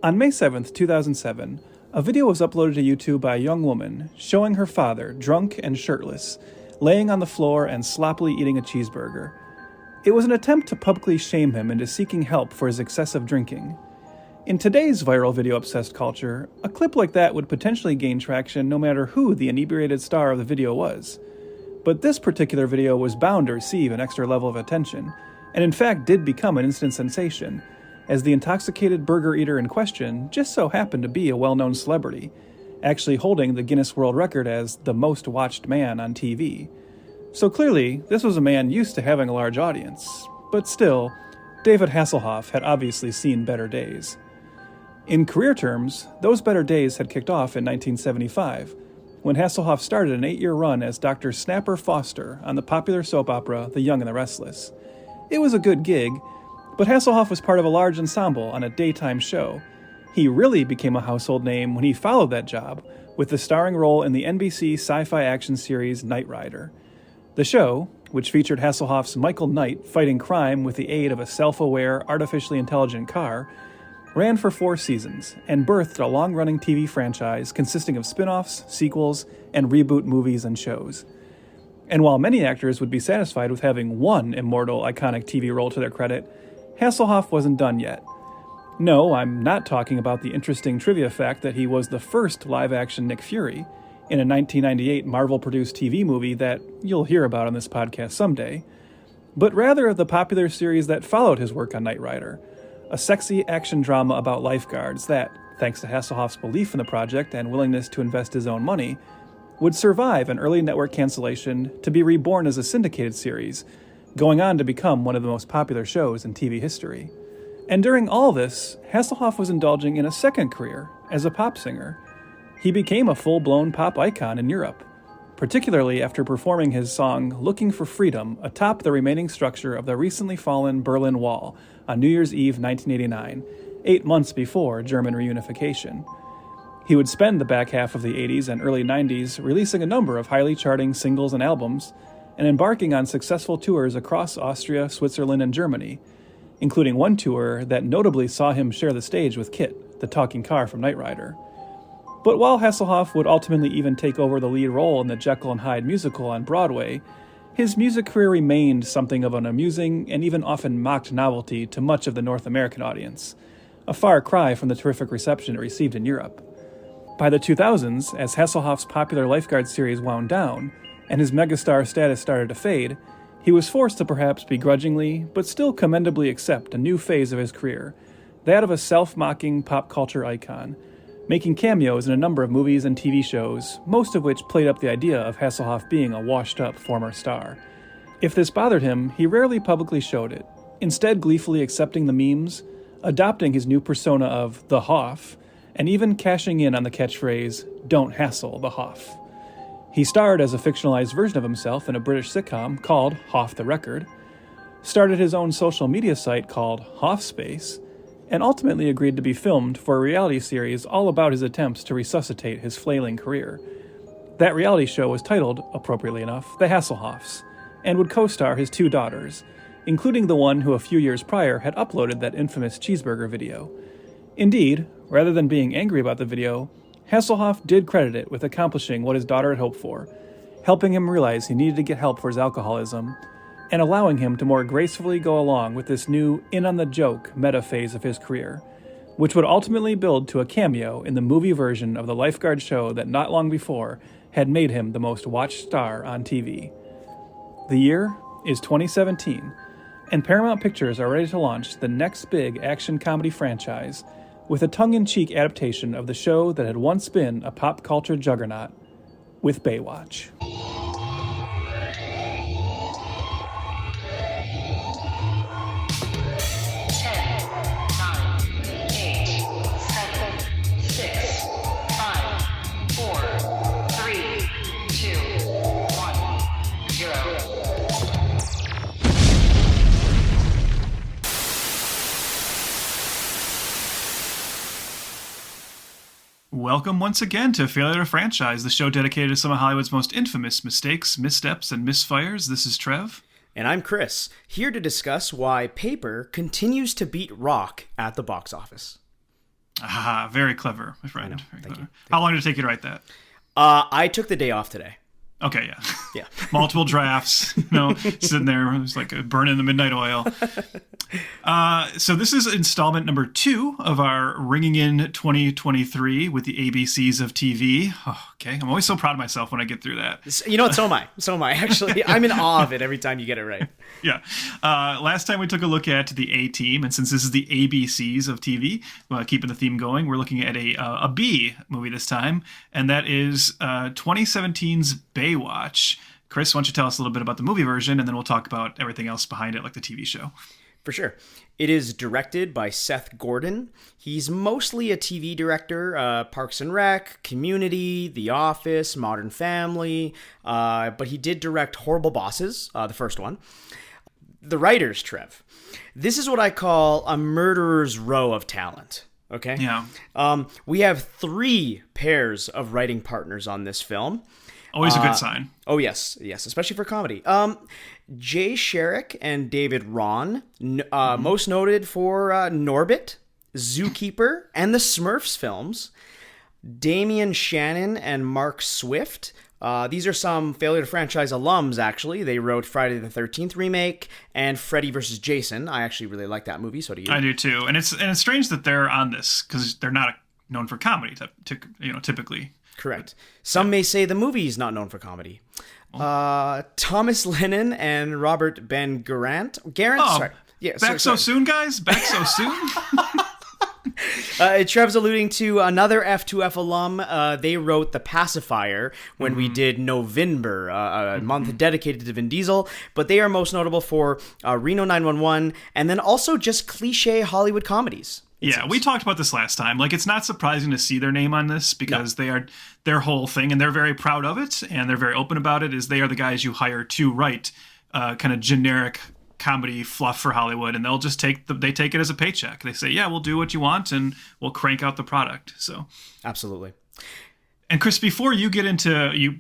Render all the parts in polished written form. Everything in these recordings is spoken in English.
On May 7th, 2007, a video was uploaded to YouTube by a young woman showing her father, drunk and shirtless, laying on the floor and sloppily eating a cheeseburger. It was an attempt to publicly shame him into seeking help for his excessive drinking. In today's viral video-obsessed culture, a clip like that would potentially gain traction no matter who the inebriated star of the video was. But this particular video was bound to receive an extra level of attention, and in fact did become an instant sensation, as the intoxicated burger eater in question just so happened to be a well-known celebrity, actually holding the Guinness World Record as the most watched man on TV. So clearly, this was a man used to having a large audience, but still, David Hasselhoff had obviously seen better days. In career terms, those better days had kicked off in 1975, when Hasselhoff started an 8-year run as Dr. Snapper Foster on the popular soap opera The Young and the Restless. It was a good gig, but Hasselhoff was part of a large ensemble on a daytime show. He really became a household name when he followed that job with the starring role in the NBC sci-fi action series Knight Rider. The show, which featured Hasselhoff's Michael Knight fighting crime with the aid of a self-aware, artificially intelligent car, ran for 4 seasons and birthed a long-running TV franchise consisting of spin-offs, sequels, and reboot movies and shows. And while many actors would be satisfied with having one immortal, iconic TV role to their credit, Hasselhoff wasn't done yet. No, I'm not talking about the interesting trivia fact that he was the first live-action Nick Fury in a 1998 Marvel-produced TV movie that you'll hear about on this podcast someday, but rather of the popular series that followed his work on Knight Rider, a sexy action drama about lifeguards that, thanks to Hasselhoff's belief in the project and willingness to invest his own money, would survive an early network cancellation to be reborn as a syndicated series, going on to become one of the most popular shows in TV history. And during all this, Hasselhoff was indulging in a second career as a pop singer. He became a full-blown pop icon in Europe, particularly after performing his song Looking for Freedom atop the remaining structure of the recently fallen Berlin Wall on New Year's Eve 1989, 8 months before German reunification. He would spend the back half of the 80s and early 90s releasing a number of highly charting singles and albums, and embarking on successful tours across Austria, Switzerland, and Germany, including one tour that notably saw him share the stage with Kit, the talking car from Knight Rider. But while Hasselhoff would ultimately even take over the lead role in the Jekyll and Hyde musical on Broadway, his music career remained something of an amusing and even often mocked novelty to much of the North American audience, a far cry from the terrific reception it received in Europe. By the 2000s, as Hasselhoff's popular lifeguard series wound down, and his megastar status started to fade, he was forced to perhaps begrudgingly, but still commendably accept a new phase of his career, that of a self-mocking pop culture icon, making cameos in a number of movies and TV shows, most of which played up the idea of Hasselhoff being a washed-up former star. If this bothered him, he rarely publicly showed it, instead gleefully accepting the memes, adopting his new persona of the Hoff, and even cashing in on the catchphrase, "Don't hassle the Hoff." He starred as a fictionalized version of himself in a British sitcom called Hoff the Record, started his own social media site called Hoffspace, and ultimately agreed to be filmed for a reality series all about his attempts to resuscitate his flailing career. That reality show was titled, appropriately enough, The Hasselhoffs, and would co-star his 2 daughters, including the one who a few years prior had uploaded that infamous cheeseburger video. Indeed, rather than being angry about the video, Hasselhoff did credit it with accomplishing what his daughter had hoped for, helping him realize he needed to get help for his alcoholism, and allowing him to more gracefully go along with this new in-on-the-joke meta phase of his career, which would ultimately build to a cameo in the movie version of the lifeguard show that not long before had made him the most watched star on TV. The year is 2017, and Paramount Pictures are ready to launch the next big action comedy franchise with a tongue-in-cheek adaptation of the show that had once been a pop culture juggernaut, with Baywatch. 0. Welcome once again to Failure to Franchise, the show dedicated to some of Hollywood's most infamous mistakes, missteps, and misfires. This is Trev. And I'm Chris, here to discuss why Paper continues to beat Rock at the box office. Ah, very clever, my friend. I know. Very Thank clever. you. How long did it take you to write that? I took the day off today. Okay, yeah. Yeah. Multiple drafts, sitting there. It was like burning the midnight oil. So this is installment number 2 of our Ringing In 2023 with the ABCs of TV. Oh, okay, I'm always so proud of myself when I get through that. You know what? So am I. So am I, actually. I'm in awe of it every time you get it right. Yeah. Last time we took a look at the A Team, and since this is the ABCs of TV, keeping the theme going, we're looking at a B movie this time, and that is 2017's Baywatch. Chris, why don't you tell us a little bit about the movie version, and then we'll talk about everything else behind it, like the TV show. For sure. It is directed by Seth Gordon. He's mostly a TV director, Parks and Rec, Community, The Office, Modern Family, but he did direct Horrible Bosses, the first one. The writers, Trev. This is what I call a murderer's row of talent. Okay? Yeah. We have 3 pairs of writing partners on this film. Always a good sign. Oh, yes, especially for comedy. Jay Sherrick and David Ron, most noted for Norbit, Zookeeper, and the Smurfs films. Damian Shannon and Mark Swift. These are some Failure to Franchise alums, actually. They wrote Friday the 13th remake and Freddy vs. Jason. I actually really like that movie, so do you. I do too. And it's strange that they're on this because they're not known for comedy, typically. Correct. Some may say the movie is not known for comedy. Thomas Lennon and Robert Ben Garant. Sorry. Yeah, back so soon, guys? Back so soon? Trev's alluding to another F2F alum. They wrote The Pacifier when we did November, a month dedicated to Vin Diesel. But they are most notable for Reno 911 and then also just cliche Hollywood comedies. Yeah, we talked about this last time. Like, it's not surprising to see their name on this because they are their whole thing, and they're very proud of it, and they're very open about it, is they are the guys you hire to write kind of generic comedy fluff for Hollywood, and they'll just take it as a paycheck. They say, yeah, we'll do what you want, and we'll crank out the product. So, absolutely. And Chris, before you get into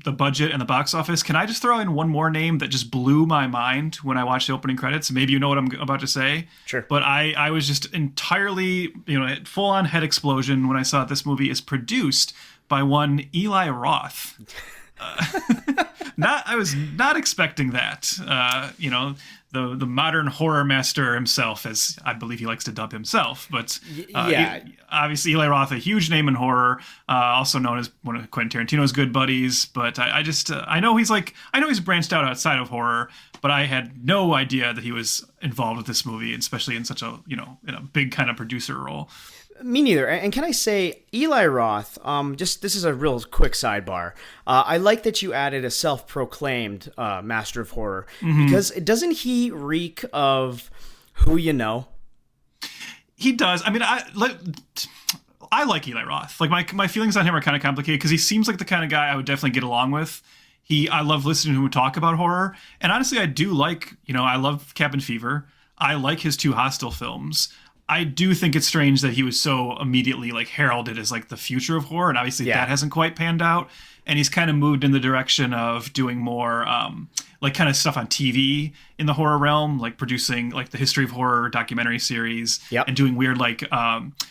the budget and the box office, can I just throw in one more name that just blew my mind when I watched the opening credits? Maybe you know what I'm about to say. Sure. But I was just entirely, full-on head explosion when I saw this movie is produced by one Eli Roth. I was not expecting that. The modern horror master himself, as I believe he likes to dub himself. But obviously Eli Roth, a huge name in horror, also known as one of Quentin Tarantino's good buddies. But I know he's branched out outside of horror, but I had no idea that he was involved with this movie, especially in such in a big kind of producer role. Me neither. And can I say, Eli Roth, this is a real quick sidebar. I like that you added a self-proclaimed master of horror, because doesn't he reek of who you know? He does. I mean, I like Eli Roth. Like, my feelings on him are kind of complicated because he seems like the kind of guy I would definitely get along with. I love listening to him talk about horror. And honestly, I do like, I love Cabin Fever. I like his 2 Hostel films. I do think it's strange that he was so immediately heralded as the future of horror, and obviously that hasn't quite panned out. And he's kind of moved in the direction of doing more kind of stuff on TV in the horror realm, like producing the History of Horror documentary series, and doing weird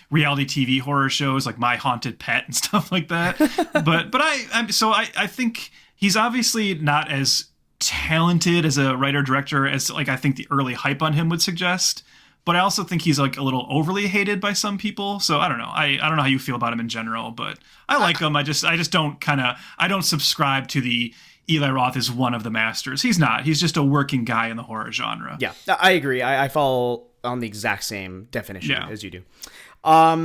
reality TV horror shows like My Haunted Pet and stuff like that. but I think he's obviously not as talented as a writer director as I think the early hype on him would suggest. But I also think he's a little overly hated by some people. So I don't know. I don't know how you feel about him in general, but I like him. I just don't I don't subscribe to the Eli Roth is one of the masters. He's not. He's just a working guy in the horror genre. Yeah, I agree. I fall on the exact same definition as you do. But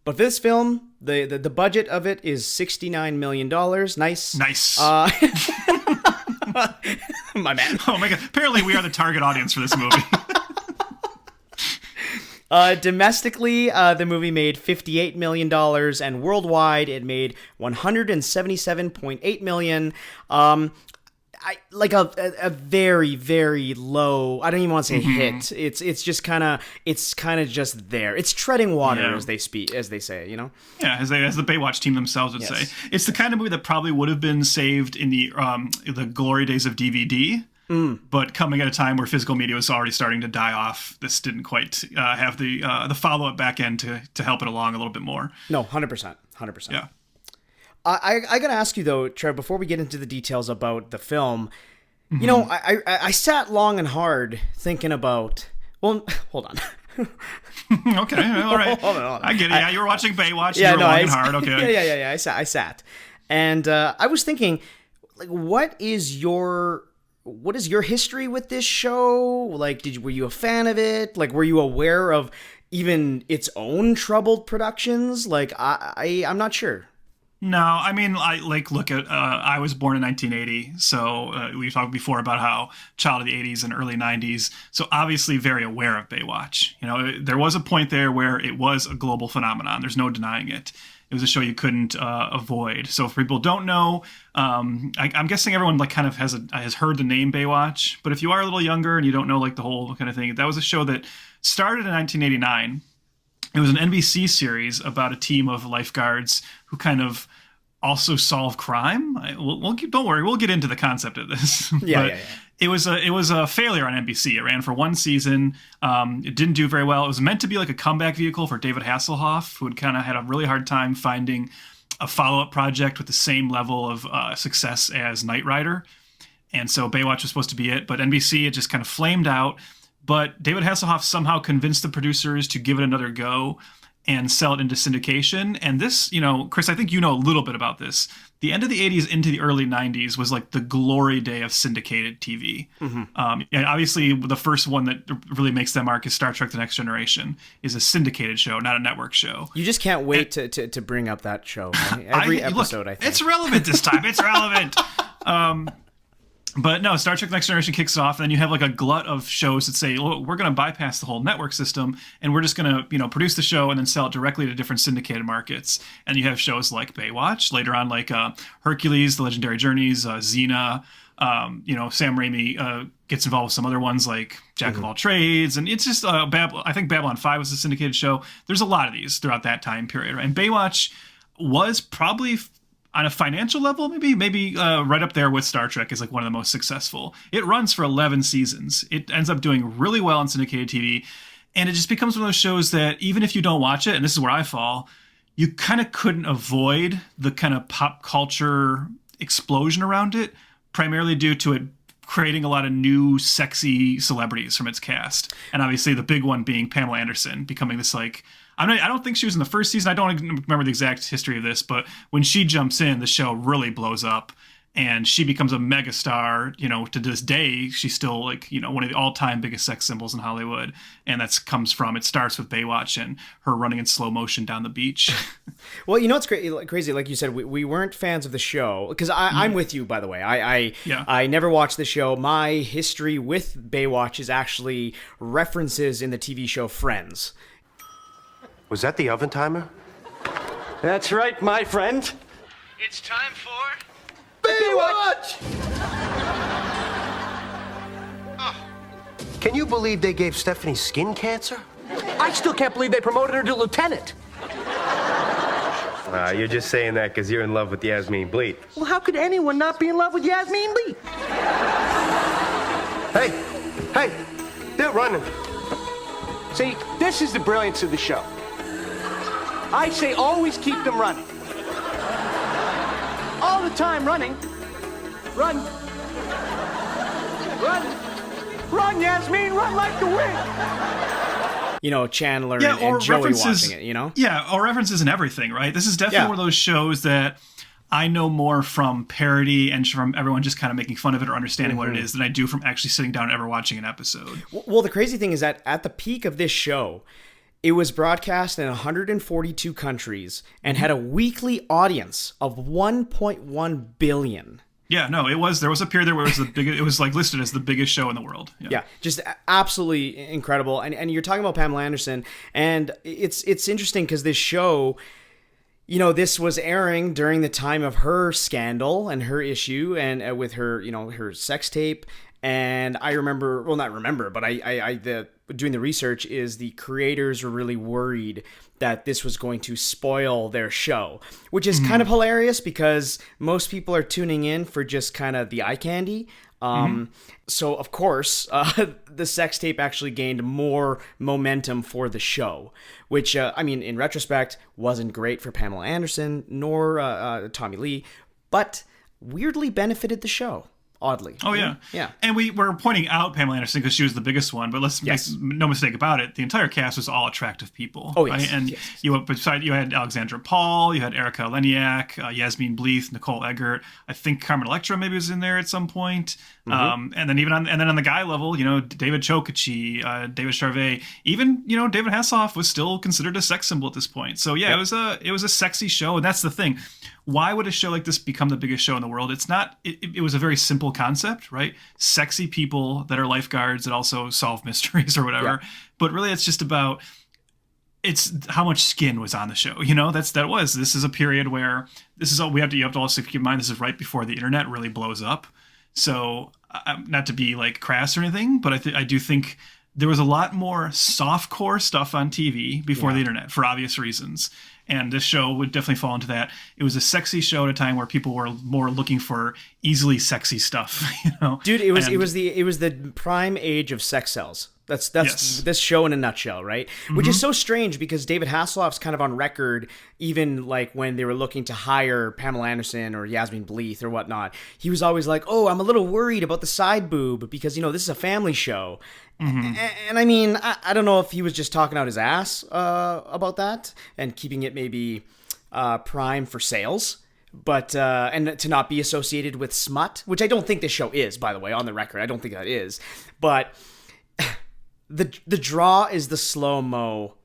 for this film, the budget of it is $69 million. Nice. My man. Oh my God. Apparently we are the target audience for this movie. Domestically, the movie made $58 million, and worldwide it made $177.8 million. A very, very low. I don't even want to say hit. It's just kind of just there. It's treading water, as they say. Yeah, as the Baywatch team themselves would say. It's the kind of movie that probably would have been saved in the glory days of DVD. But coming at a time where physical media was already starting to die off, this didn't quite have the follow-up back end to help it along a little bit more. No, 100%. 100%. Yeah. I got to ask you, though, Trev, before we get into the details about the film, you know, I sat long and hard thinking about... Well, hold on. Okay, all right. Hold on. I get it. Yeah, you were watching Baywatch. Yeah, you were long and hard. Okay. Yeah. I sat. And I was thinking, like, what is your history with this show? Like, were you a fan of it? Like, were you aware of even its own troubled productions? Like, I'm not sure. No, I mean, look at, I was born in 1980, so we talked before about how child of the 80s and early 90s, so obviously very aware of Baywatch. You know, there was a point there where it was a global phenomenon. There's no denying it. It was a show you couldn't avoid. So if people don't know, I'm guessing everyone like kind of has heard the name Baywatch, but if you are a little younger and you don't know like the whole kind of thing, that was a show that started in 1989. It was an NBC series about a team of lifeguards who kind of also solve crime. Don't worry, we'll get into the concept of this. Yeah. It was a failure on NBC. It ran for one season. It didn't do very well. It was meant to be like a comeback vehicle for David Hasselhoff, who had kind of had a really hard time finding a follow-up project with the same level of success as Knight Rider. And so Baywatch was supposed to be it, but NBC, it just kind of flamed out. But David Hasselhoff somehow convinced the producers to give it another go and sell it into syndication. And this, you know, Chris, I think you know a little bit about this. The end of the 80s into the early 90s was like the glory day of syndicated TV. And obviously, the first one that really makes that mark is Star Trek The Next Generation, is a syndicated show, not a network show. You just can't wait to bring up that show. Right? Every episode, I think. It's relevant this time. It's relevant. But no, Star Trek Next Generation kicks off, and then you have like a glut of shows that say, look, we're going to bypass the whole network system, and we're just going to, you know, produce the show and then sell it directly to different syndicated markets. And you have shows like Baywatch, later on like Hercules, The Legendary Journeys, Xena. You know, Sam Raimi gets involved with some other ones like Jack of All Trades, and it's just I think Babylon 5 was a syndicated show. There's a lot of these throughout that time period, right? And Baywatch was probably on a financial level, maybe right up there with Star Trek is like one of the most successful. It runs for 11 seasons. It ends up doing really well on syndicated TV. And it just becomes one of those shows that even if you don't watch it, and this is where I fall, you kind of couldn't avoid the kind of pop culture explosion around it, primarily due to it creating a lot of new sexy celebrities from its cast. And obviously the big one being Pamela Anderson, becoming this like... I don't think she was in the first season. I don't remember the exact history of this, but when she jumps in, the show really blows up and she becomes a megastar. You know, to this day, she's still like, you know, one of the all-time biggest sex symbols in Hollywood. And it starts with Baywatch and her running in slow motion down the beach. Well, you know, it's crazy. Like you said, we weren't fans of the show because I'm with you, by the way. I never watched the show. My history with Baywatch is actually references in the TV show Friends. Was that the oven timer? That's right, my friend. It's time for... Baywatch! Can you believe they gave Stephanie skin cancer? I still can't believe they promoted her to lieutenant. You're just saying that because you're in love with Yasmin Bleet. Well, how could anyone not be in love with Yasmin Bleet? Hey, they're running. See, this is the brilliance of the show. I say always keep them running. All the time running. Run. Run. Run, Yasmin, run like the wind. You know, Chandler and Joey watching it, you know? Yeah, or references and everything, right? This is definitely one of those shows that I know more from parody and from everyone just kind of making fun of it or understanding what it is than I do from actually sitting down and ever watching an episode. Well, the crazy thing is that at the peak of this show, it was broadcast in 142 countries and had a weekly audience of 1.1 billion. Yeah, no, there was a period there where it was it was like listed as the biggest show in the world. Yeah, just absolutely incredible. And you're talking about Pamela Anderson, and it's interesting because this show, you know, this was airing during the time of her scandal and her issue and with her, you know, her sex tape. And I remember, well, not remember, but doing the research is the creators were really worried that this was going to spoil their show, which is kind of hilarious because most people are tuning in for just kind of the eye candy. So, of course, the sex tape actually gained more momentum for the show, which, in retrospect, wasn't great for Pamela Anderson nor Tommy Lee, but weirdly benefited the show. Oddly. Oh, yeah. Yeah. And we were pointing out Pamela Anderson because she was the biggest one, but let's make no mistake about it. The entire cast was all attractive people. Oh, yes. Right? And you had Alexandra Paul, you had Erica Leniak, Yasmine Bleeth, Nicole Eggert. I think Carmen Electra maybe was in there at some point. And then on the guy level, David Chokachi, David Charvet, even, David Hasselhoff was still considered a sex symbol at this point. So yeah, it was a sexy show. And that's the thing. Why would a show like this become the biggest show in the world? It's not. It was a very simple concept, right? Sexy people that are lifeguards that also solve mysteries or whatever. Yeah. But really, it's just about how much skin was on the show. This is a period where you have to also keep in mind this is right before the internet really blows up. So not to be like crass or anything, but I do think there was a lot more softcore stuff on TV before the internet for obvious reasons. And this show would definitely fall into that. It was a sexy show at a time where people were more looking for easily sexy stuff, Dude, it was the prime age of sex sells. That's this show in a nutshell, right? Which is so strange because David Hasselhoff's kind of on record, even like when they were looking to hire Pamela Anderson or Yasmine Bleeth or whatnot, he was always like, "Oh, I'm a little worried about the side boob because this is a family show." And I don't know if he was just talking out his ass about that and keeping it maybe prime for sales. But and to not be associated with smut, which I don't think this show is, by the way, on the record. I don't think that is. But the draw is the slow-mo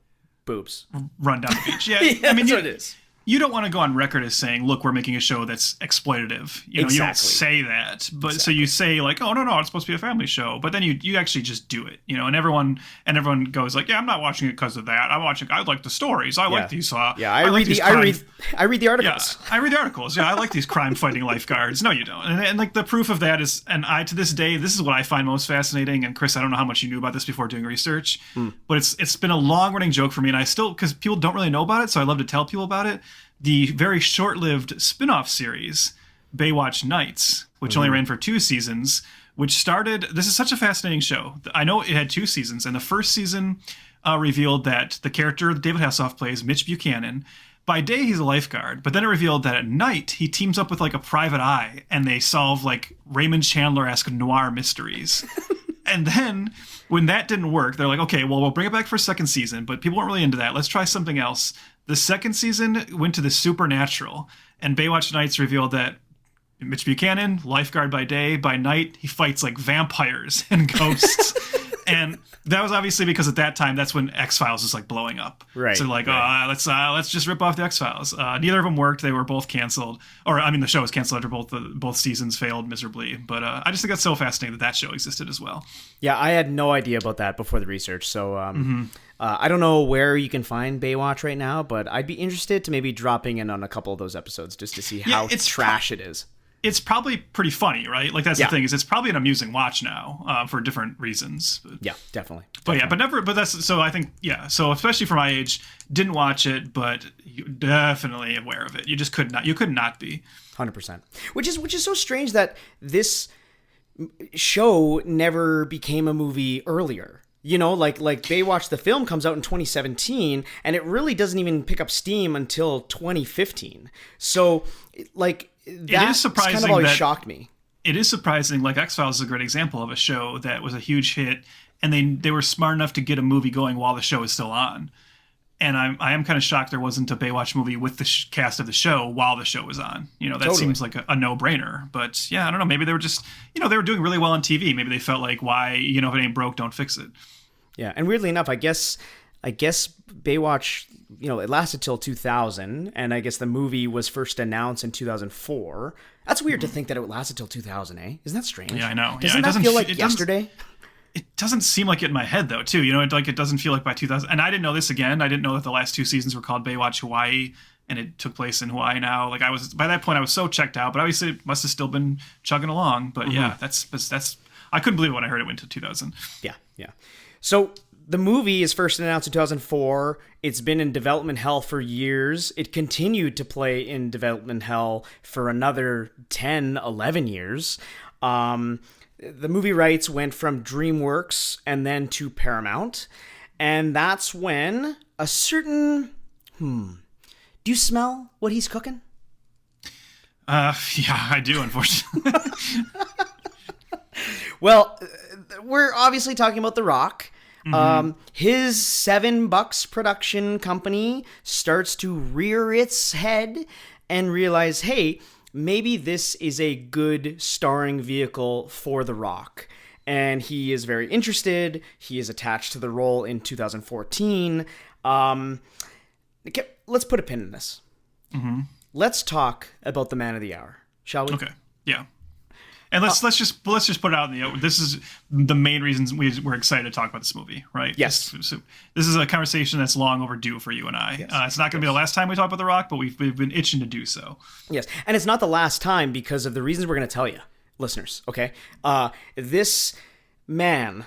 boobs. Run down the beach. Yeah, that's what it is. You don't want to go on record as saying, look, we're making a show that's exploitative. You don't say that. But so you say like, oh, no, it's supposed to be a family show. But then you actually just do it, and everyone goes like, yeah, I'm not watching it because of that. I like the stories. I like these. I read the articles. Yeah, I read the articles. Yeah, I like these crime fighting lifeguards. No, you don't. And like the proof of that is, and to this day, this is what I find most fascinating. And Chris, I don't know how much you knew about this before doing research, but it's been a long running joke for me. And I still, because people don't really know about it, so I love to tell people about it. The very short-lived spin-off series, Baywatch Nights, which only ran for 2 seasons, which started... This is such a fascinating show. I know it had 2 seasons, and the first season revealed that the character that David Hasselhoff plays, Mitch Buchanan, by day he's a lifeguard, but then it revealed that at night he teams up with like a private eye, and they solve like Raymond Chandler-esque noir mysteries. And then when that didn't work, they're like, okay, well, we'll bring it back for a second season, but people weren't really into that. Let's try something else. The second season went to the supernatural, and Baywatch Nights revealed that Mitch Buchanan, lifeguard by day, by night, he fights like vampires and ghosts. And that was obviously because at that time, that's when X-Files was like blowing up. Right. So like, let's just rip off the X-Files. Neither of them worked. They were both canceled. The show was canceled after both seasons failed miserably. But I just think that's so fascinating that show existed as well. Yeah, I had no idea about that before the research. So I don't know where you can find Baywatch right now, but I'd be interested to maybe dropping in on a couple of those episodes just to see how trash it is. It's probably pretty funny, right? Like that's the thing is it's probably an amusing watch now for different reasons. Yeah, definitely. But that's so I think so especially for my age, didn't watch it, but you're definitely aware of it. You just could not be 100%. Which is so strange that this show never became a movie earlier. Like Baywatch the film comes out in 2017 and it really doesn't even pick up steam until 2015. So like that kind of always shocked me. It is surprising. Like X-Files is a great example of a show that was a huge hit, and they were smart enough to get a movie going while the show is still on. And I am kind of shocked there wasn't a Baywatch movie with the cast of the show while the show was on. That seems like a no-brainer. But yeah, I don't know. Maybe they were just, they were doing really well on TV. Maybe they felt like, why, if it ain't broke, don't fix it. Yeah, and weirdly enough, I guess Baywatch, it lasted till 2000, and I guess the movie was first announced in 2004. That's weird to think that it lasted till 2000, eh? Isn't that strange? Yeah, I know. Doesn't that feel like yesterday? It doesn't seem like it in my head, though, too. It doesn't feel like by 2000. And I didn't know this again. I didn't know that the last 2 seasons were called Baywatch Hawaii, and it took place in Hawaii now. Like, by that point, I was so checked out, but obviously it must have still been chugging along. But yeah, that's I couldn't believe it when I heard it went to 2000. Yeah. So the movie is first announced in 2004. It's been in development hell for years. It continued to play in development hell for another 10, 11 years. The movie rights went from DreamWorks and then to Paramount. And that's when a certain... Do you smell what he's cooking? Yeah, I do, unfortunately. Well, we're obviously talking about The Rock. His $7 production company starts to rear its head and realize, hey, maybe this is a good starring vehicle for The Rock. And he is very interested. He is attached to the role in 2014. Let's put a pin in this. Let's talk about the man of the hour, shall we? Okay, yeah. And let's just put it out in the open. This is the main reasons we're excited to talk about this movie, right? Yes. This is a conversation that's long overdue for you and I. Yes. It's not going to be the last time we talk about The Rock, but we've been itching to do so. Yes, and it's not the last time because of the reasons we're going to tell you, listeners, okay? This man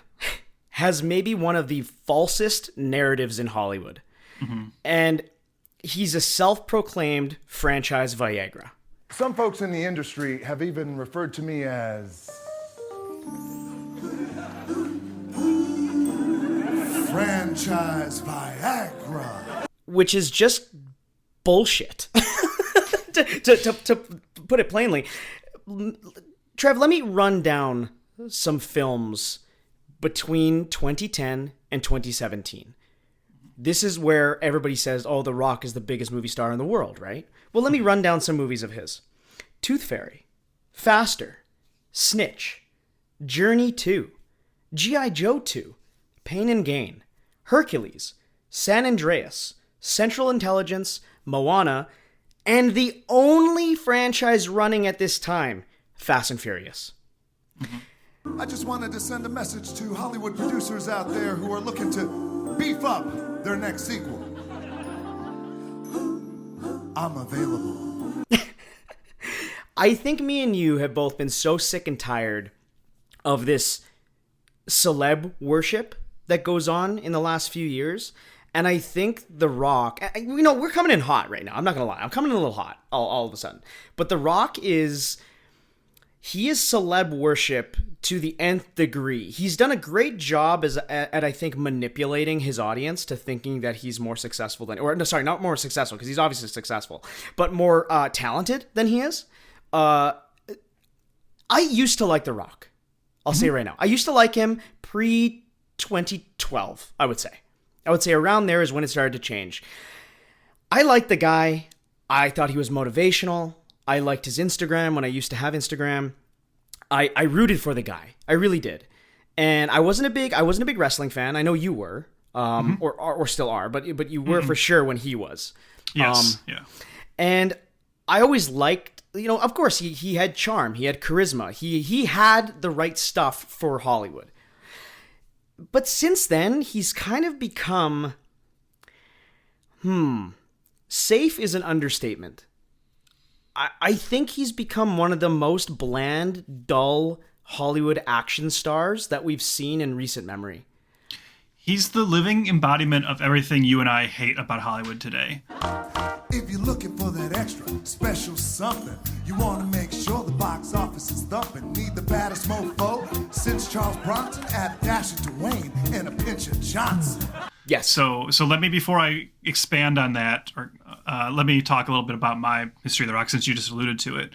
has maybe one of the falsest narratives in Hollywood. And he's a self-proclaimed franchise Viagra. Some folks in the industry have even referred to me as franchise Viagra, which is just bullshit. to put it plainly. Trev, let me run down some films between 2010 and 2017. This is where everybody says, oh, The Rock is the biggest movie star in the world, right? Well, let me run down some movies of his. Tooth Fairy, Faster, Snitch, Journey 2, G.I. Joe 2, Pain and Gain, Hercules, San Andreas, Central Intelligence, Moana, and the only franchise running at this time, Fast and Furious. I just wanted to send a message to Hollywood producers out there who are looking to beef up their next sequel. I'm available. I think me and you have both been so sick and tired of this celeb worship that goes on in the last few years. And I think The Rock, we're coming in hot right now. I'm not going to lie. I'm coming in a little hot all of a sudden. But The Rock he is celeb worship to the nth degree. He's done a great job at I think, manipulating his audience to thinking that he's more successful not more successful, because he's obviously successful, but more talented than he is. I used to like The Rock. I'll say right now. I used to like him pre-2012, I would say. I would say around there is when it started to change. I liked the guy. I thought he was motivational. I liked his Instagram when I used to have Instagram. I rooted for the guy. I really did. And I wasn't a big wrestling fan. I know you were, or still are, but you were for sure when he was. Yes. Yeah. And I always liked, of course he had charm, he had charisma, he had the right stuff for Hollywood. But since then, he's kind of become, safe is an understatement. I think he's become one of the most bland, dull Hollywood action stars that we've seen in recent memory. He's the living embodiment of everything you and I hate about Hollywood today. If you're looking for that extra special something, you want to make sure the box office is thumping. Need the baddest mofo since Charles Bronson, add a dash of Dwayne and a pinch of Johnson. Yes. So let me, before I expand on that, let me talk a little bit about my history of The Rock, since you just alluded to it.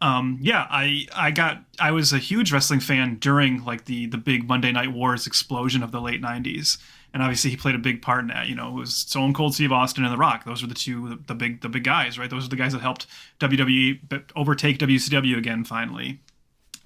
I was a huge wrestling fan during like the big Monday Night Wars explosion of the late 90s. And obviously he played a big part in that. It was Stone Cold Steve Austin and The Rock. Those were the big guys, right? Those are the guys that helped WWE overtake WCW again finally.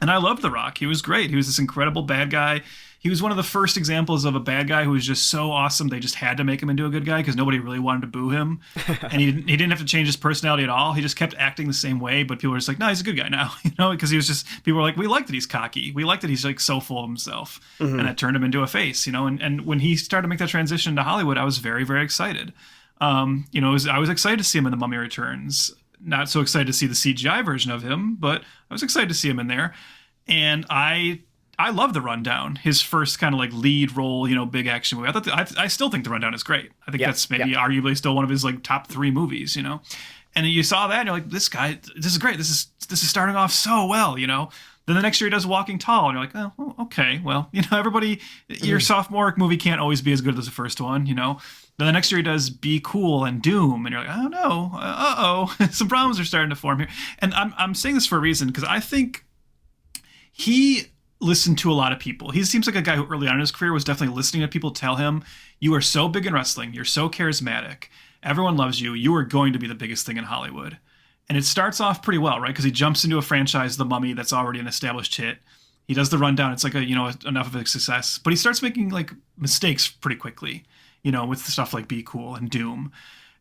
And I loved The Rock. He was great. He was this incredible bad guy. He was one of the first examples of a bad guy who was just so awesome they just had to make him into a good guy because nobody really wanted to boo him. And he didn't have to change his personality at all. He just kept acting the same way, but people were just like, no, he's a good guy now, because he was just, people were like, we like that he's cocky. We like that he's like so full of himself. And that turned him into a face, and when he started to make that transition to Hollywood, I was very, very excited. I was excited to see him in The Mummy Returns. Not so excited to see the CGI version of him, but I was excited to see him in there. And I love The Rundown, his first kind of like lead role, big action movie. I still think The Rundown is great. I think that's maybe arguably still one of his like top 3 movies, And you saw that and you're like, this guy, this is great. This is starting off so well, Then the next year he does Walking Tall, and you're like, oh, well, okay, well, everybody, your sophomore movie can't always be as good as the first one, Then the next year he does Be Cool and Doom, and you're like, oh no, some problems are starting to form here. And I'm saying this for a reason, because I think he listened to a lot of people. He seems like a guy who early on in his career was definitely listening to people tell him, you are so big in wrestling, you're so charismatic, everyone loves you, you are going to be the biggest thing in Hollywood. And it starts off pretty well, right? Because he jumps into a franchise, The Mummy, that's already an established hit. He does the rundown. It's like enough of a success. But he starts making like mistakes pretty quickly, with stuff like Be Cool and Doom.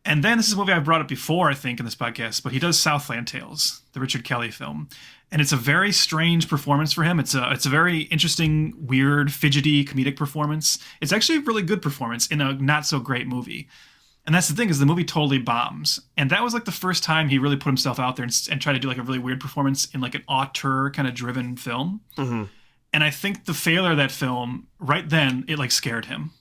And then this is a movie I've brought up before, I think, in this podcast, but he does Southland Tales, the Richard Kelly film. And it's a very strange performance for him. It's a very interesting, weird, fidgety, comedic performance. It's actually a really good performance in a not so great movie. And that's the thing, is the movie totally bombs. And that was like the first time he really put himself out there and tried to do like a really weird performance in like an auteur kind of driven film. Mm-hmm. And I think the failure of that film, right then, it like scared him.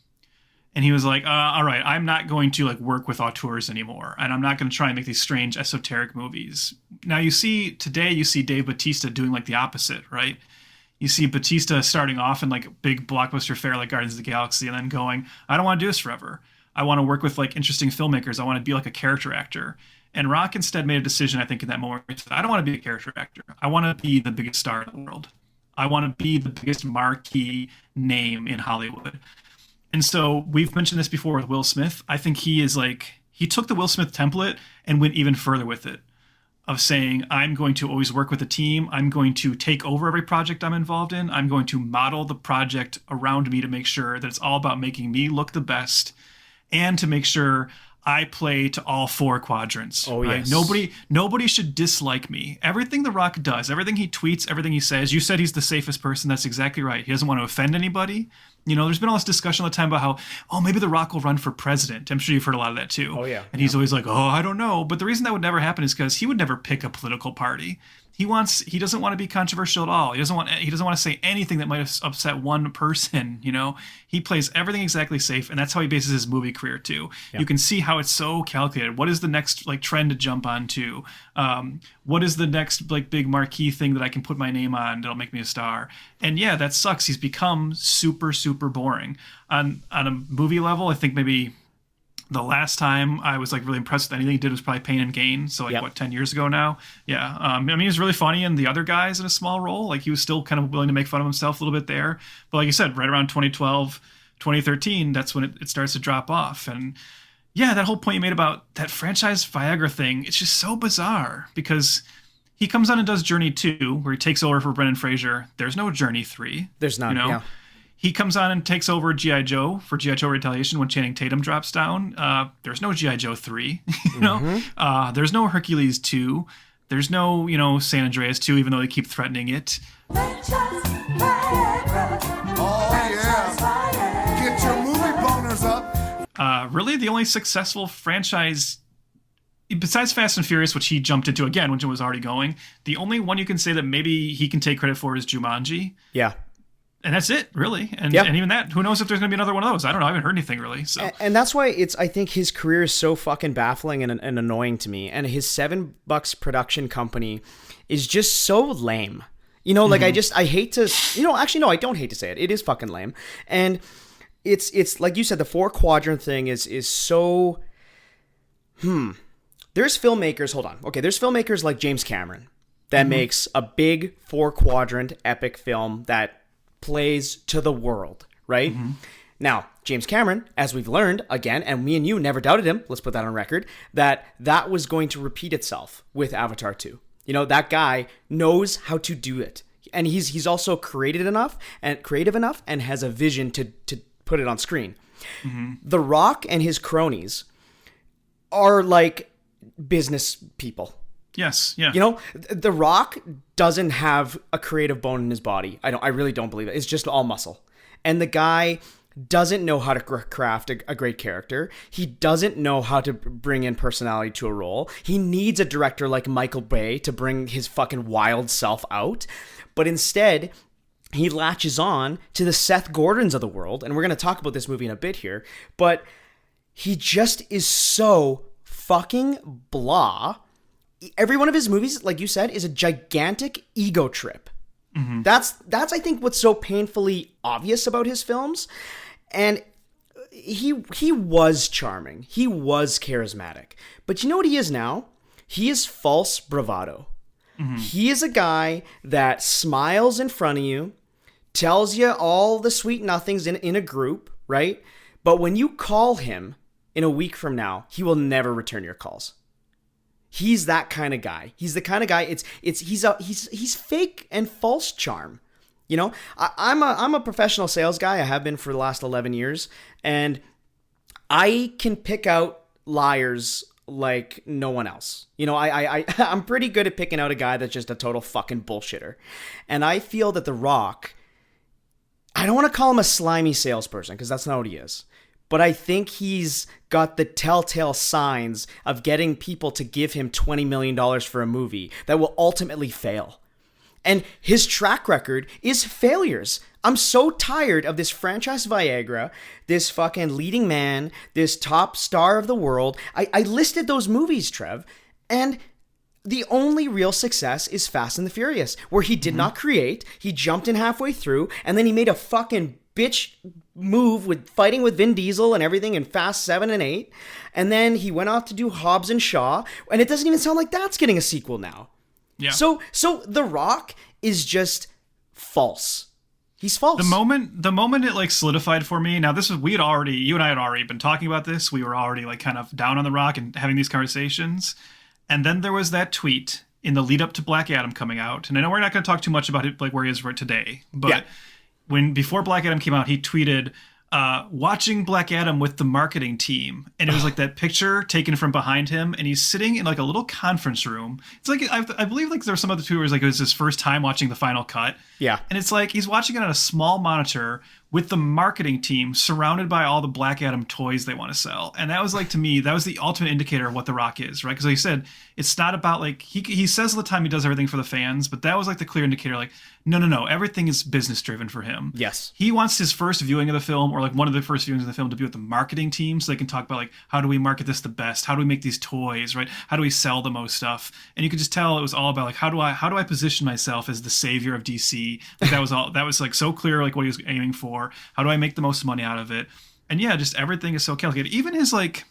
And he was like, all right, I'm not going to like work with auteurs anymore. And I'm not going to try and make these strange esoteric movies. Now you see Dave Bautista doing like the opposite, right? You see Bautista starting off in like big blockbuster fare like Guardians of the Galaxy and then going, I don't want to do this forever. I want to work with like interesting filmmakers. I want to be like a character actor. And Rock instead made a decision, I think, in that moment. He said, I don't want to be a character actor. I want to be the biggest star in the world. I want to be the biggest marquee name in Hollywood. And so we've mentioned this before with Will Smith. I think he took the Will Smith template and went even further with it, of saying, I'm going to always work with a team. I'm going to take over every project I'm involved in. I'm going to model the project around me to make sure that it's all about making me look the best, and to make sure I play to all four quadrants. Oh, right? Yes. Nobody should dislike me. Everything The Rock does, everything he tweets, everything he says, you said he's the safest person. That's exactly right. He doesn't want to offend anybody. There's been all this discussion all the time about how, maybe The Rock will run for president. I'm sure you've heard a lot of that too. Oh, yeah. And he's always like, I don't know. But the reason that would never happen is because he would never pick a political party. He doesn't want to be controversial at all. He doesn't want to say anything that might upset one person. He plays everything exactly safe, and that's how he bases his movie career too. Yeah. You can see how it's so calculated. What is the next like trend to jump onto? What is the next like big marquee thing that I can put my name on that'll make me a star? And yeah, that sucks. He's become super, super boring on a movie level. I think maybe the last time I was like really impressed with anything he did was probably Pain and Gain. So like 10 years ago now? Yeah. He was really funny in The Other Guys in a small role. Like he was still kind of willing to make fun of himself a little bit there. But like you said, right around 2012, 2013, that's when it starts to drop off. And yeah, that whole point you made about that franchise Viagra thing, it's just so bizarre because he comes on and does Journey 2, where he takes over for Brendan Fraser. There's no Journey 3. There's none, yeah. He comes on and takes over G.I. Joe for G.I. Joe Retaliation when Channing Tatum drops down. There's no G.I. Joe 3, There's no Hercules 2. There's no, San Andreas 2, even though they keep threatening it. Oh, yeah. Get your movie boners up. Really, the only successful franchise, besides Fast and Furious, which he jumped into again when it was already going, the only one you can say that maybe he can take credit for is Jumanji. Yeah. And that's it, really. And even that, who knows if there's going to be another one of those? I don't know. I haven't heard anything, really. So. And that's why I think his career is so fucking baffling and annoying to me. And his $7 production company is just so lame. Like I hate to, actually, no, I don't hate to say it. It is fucking lame. And it's like you said, the 4-quadrant thing is so, There's filmmakers, hold on. Okay, there's filmmakers like James Cameron that makes a big 4-quadrant epic film that plays to the world, right? Now, James Cameron, as we've learned, again, and me and you never doubted him, let's put that on record, that was going to repeat itself with Avatar 2. That guy knows how to do it. And he's also creative enough and has a vision to put it on screen. The Rock and his cronies are like business people. Yes, yeah. The Rock doesn't have a creative bone in his body. I really don't believe it. It's just all muscle. And the guy doesn't know how to craft a great character. He doesn't know how to bring in personality to a role. He needs a director like Michael Bay to bring his fucking wild self out. But instead, he latches on to the Seth Gordons of the world. And we're going to talk about this movie in a bit here. But he just is so fucking blah. Every one of his movies, like you said, is a gigantic ego trip. That's I think what's so painfully obvious about his films. And he was charming. He was charismatic. But you know what he is now? He is false bravado. He is a guy that smiles in front of you, tells you all the sweet nothings in a group, right? But when you call him in a week from now, he will never return your calls. He's that kind of guy. He's the kind of guy. He's fake and false charm. You know, I'm a professional sales guy. I have been for the last 11 years, and I can pick out liars like no one else. You know, I'm pretty good at picking out a guy that's just a total fucking bullshitter. And I feel that The Rock, I don't want to call him a slimy salesperson because that's not what he is. But I think he's got the telltale signs of getting people to give him $20 million for a movie that will ultimately fail. And his track record is failures. I'm so tired of this franchise Viagra, this fucking leading man, this top star of the world. I listed those movies, Trev, and the only real success is Fast and the Furious, where he did not create, he jumped in halfway through, and then he made a fucking bitch move with fighting with Vin Diesel and everything in Fast 7 and 8, and then he went off to do Hobbs and Shaw, and it doesn't even sound like that's getting a sequel now. Yeah. So The Rock is just false. He's false. The moment it like solidified for me. Now you and I had already been talking about this. We were already like kind of down on The Rock and having these conversations. And then there was that tweet in the lead up to Black Adam coming out. And I know we're not going to talk too much about it, like where he is right today, but before Black Adam came out, he tweeted, watching Black Adam with the marketing team. And it was like that picture taken from behind him, and he's sitting in like a little conference room. It's like, I believe like there were some other tours, like it was his first time watching the final cut. Yeah. And it's like, he's watching it on a small monitor with the marketing team surrounded by all the Black Adam toys they want to sell. And that was like, to me, that was the ultimate indicator of what The Rock is, right? Because like you said, it's not about like, he says all the time he does everything for the fans, but that was like the clear indicator, like, no, everything is business driven for him. Yes. He wants his first viewing of the film, or like one of the first viewings of the film, to be with the marketing team so they can talk about like, how do we market this the best? How do we make these toys, right? How do we sell the most stuff? And you could just tell it was all about like, how do I position myself as the savior of DC? Like that was like so clear, like what he was aiming for. How do I make the most money out of it? And yeah, just everything is so calculated. Even his like,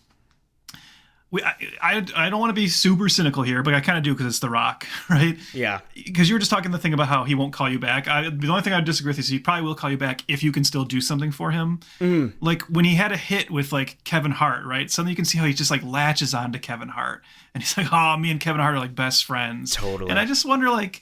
I don't want to be super cynical here, but I kind of do because it's The Rock, right? Yeah. Because you were just talking the thing about how he won't call you back. The only thing I would disagree with is he probably will call you back if you can still do something for him. Like when he had a hit with like Kevin Hart, right? Suddenly you can see how he just like latches on to Kevin Hart, and he's like, oh, me and Kevin Hart are like best friends. Totally. And I just wonder like,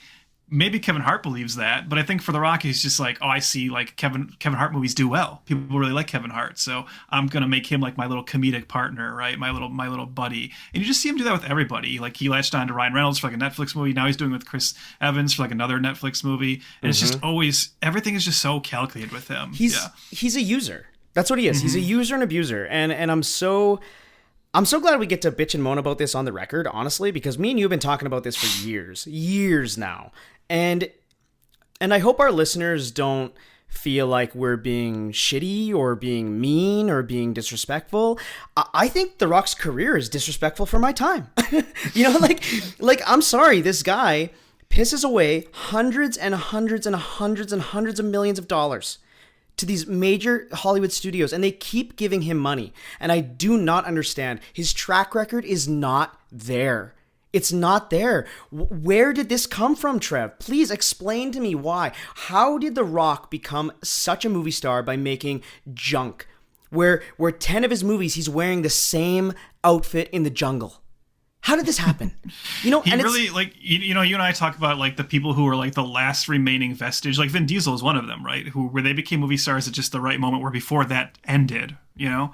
maybe Kevin Hart believes that, but I think for The Rock, he's just like, oh, I see like Kevin Hart movies do well. People really like Kevin Hart, so I'm gonna make him like my little comedic partner, right? My little buddy. And you just see him do that with everybody. Like he latched on to Ryan Reynolds for like a Netflix movie. Now he's doing it with Chris Evans for like another Netflix movie. And it's just always, everything is just so calculated with him. He's a user. That's what he is. He's a user and abuser. And I'm so glad we get to bitch and moan about this on the record, honestly, because me and you have been talking about this for years now. And I hope our listeners don't feel like we're being shitty or being mean or being disrespectful. I think The Rock's career is disrespectful for my time. You know, like I'm sorry, this guy pisses away hundreds and hundreds and hundreds and hundreds of millions of dollars to these major Hollywood studios, and they keep giving him money. And I do not understand. His track record is not there. It's not there. Where did this come from, Trev? Please explain to me why. How did The Rock become such a movie star by making junk? Where 10 of his movies, he's wearing the same outfit in the jungle. How did this happen? You know, he really like you know, you and I talk about like the people who are like the last remaining vestige. Like Vin Diesel is one of them, right? Where they became movie stars at just the right moment, where before that ended, you know.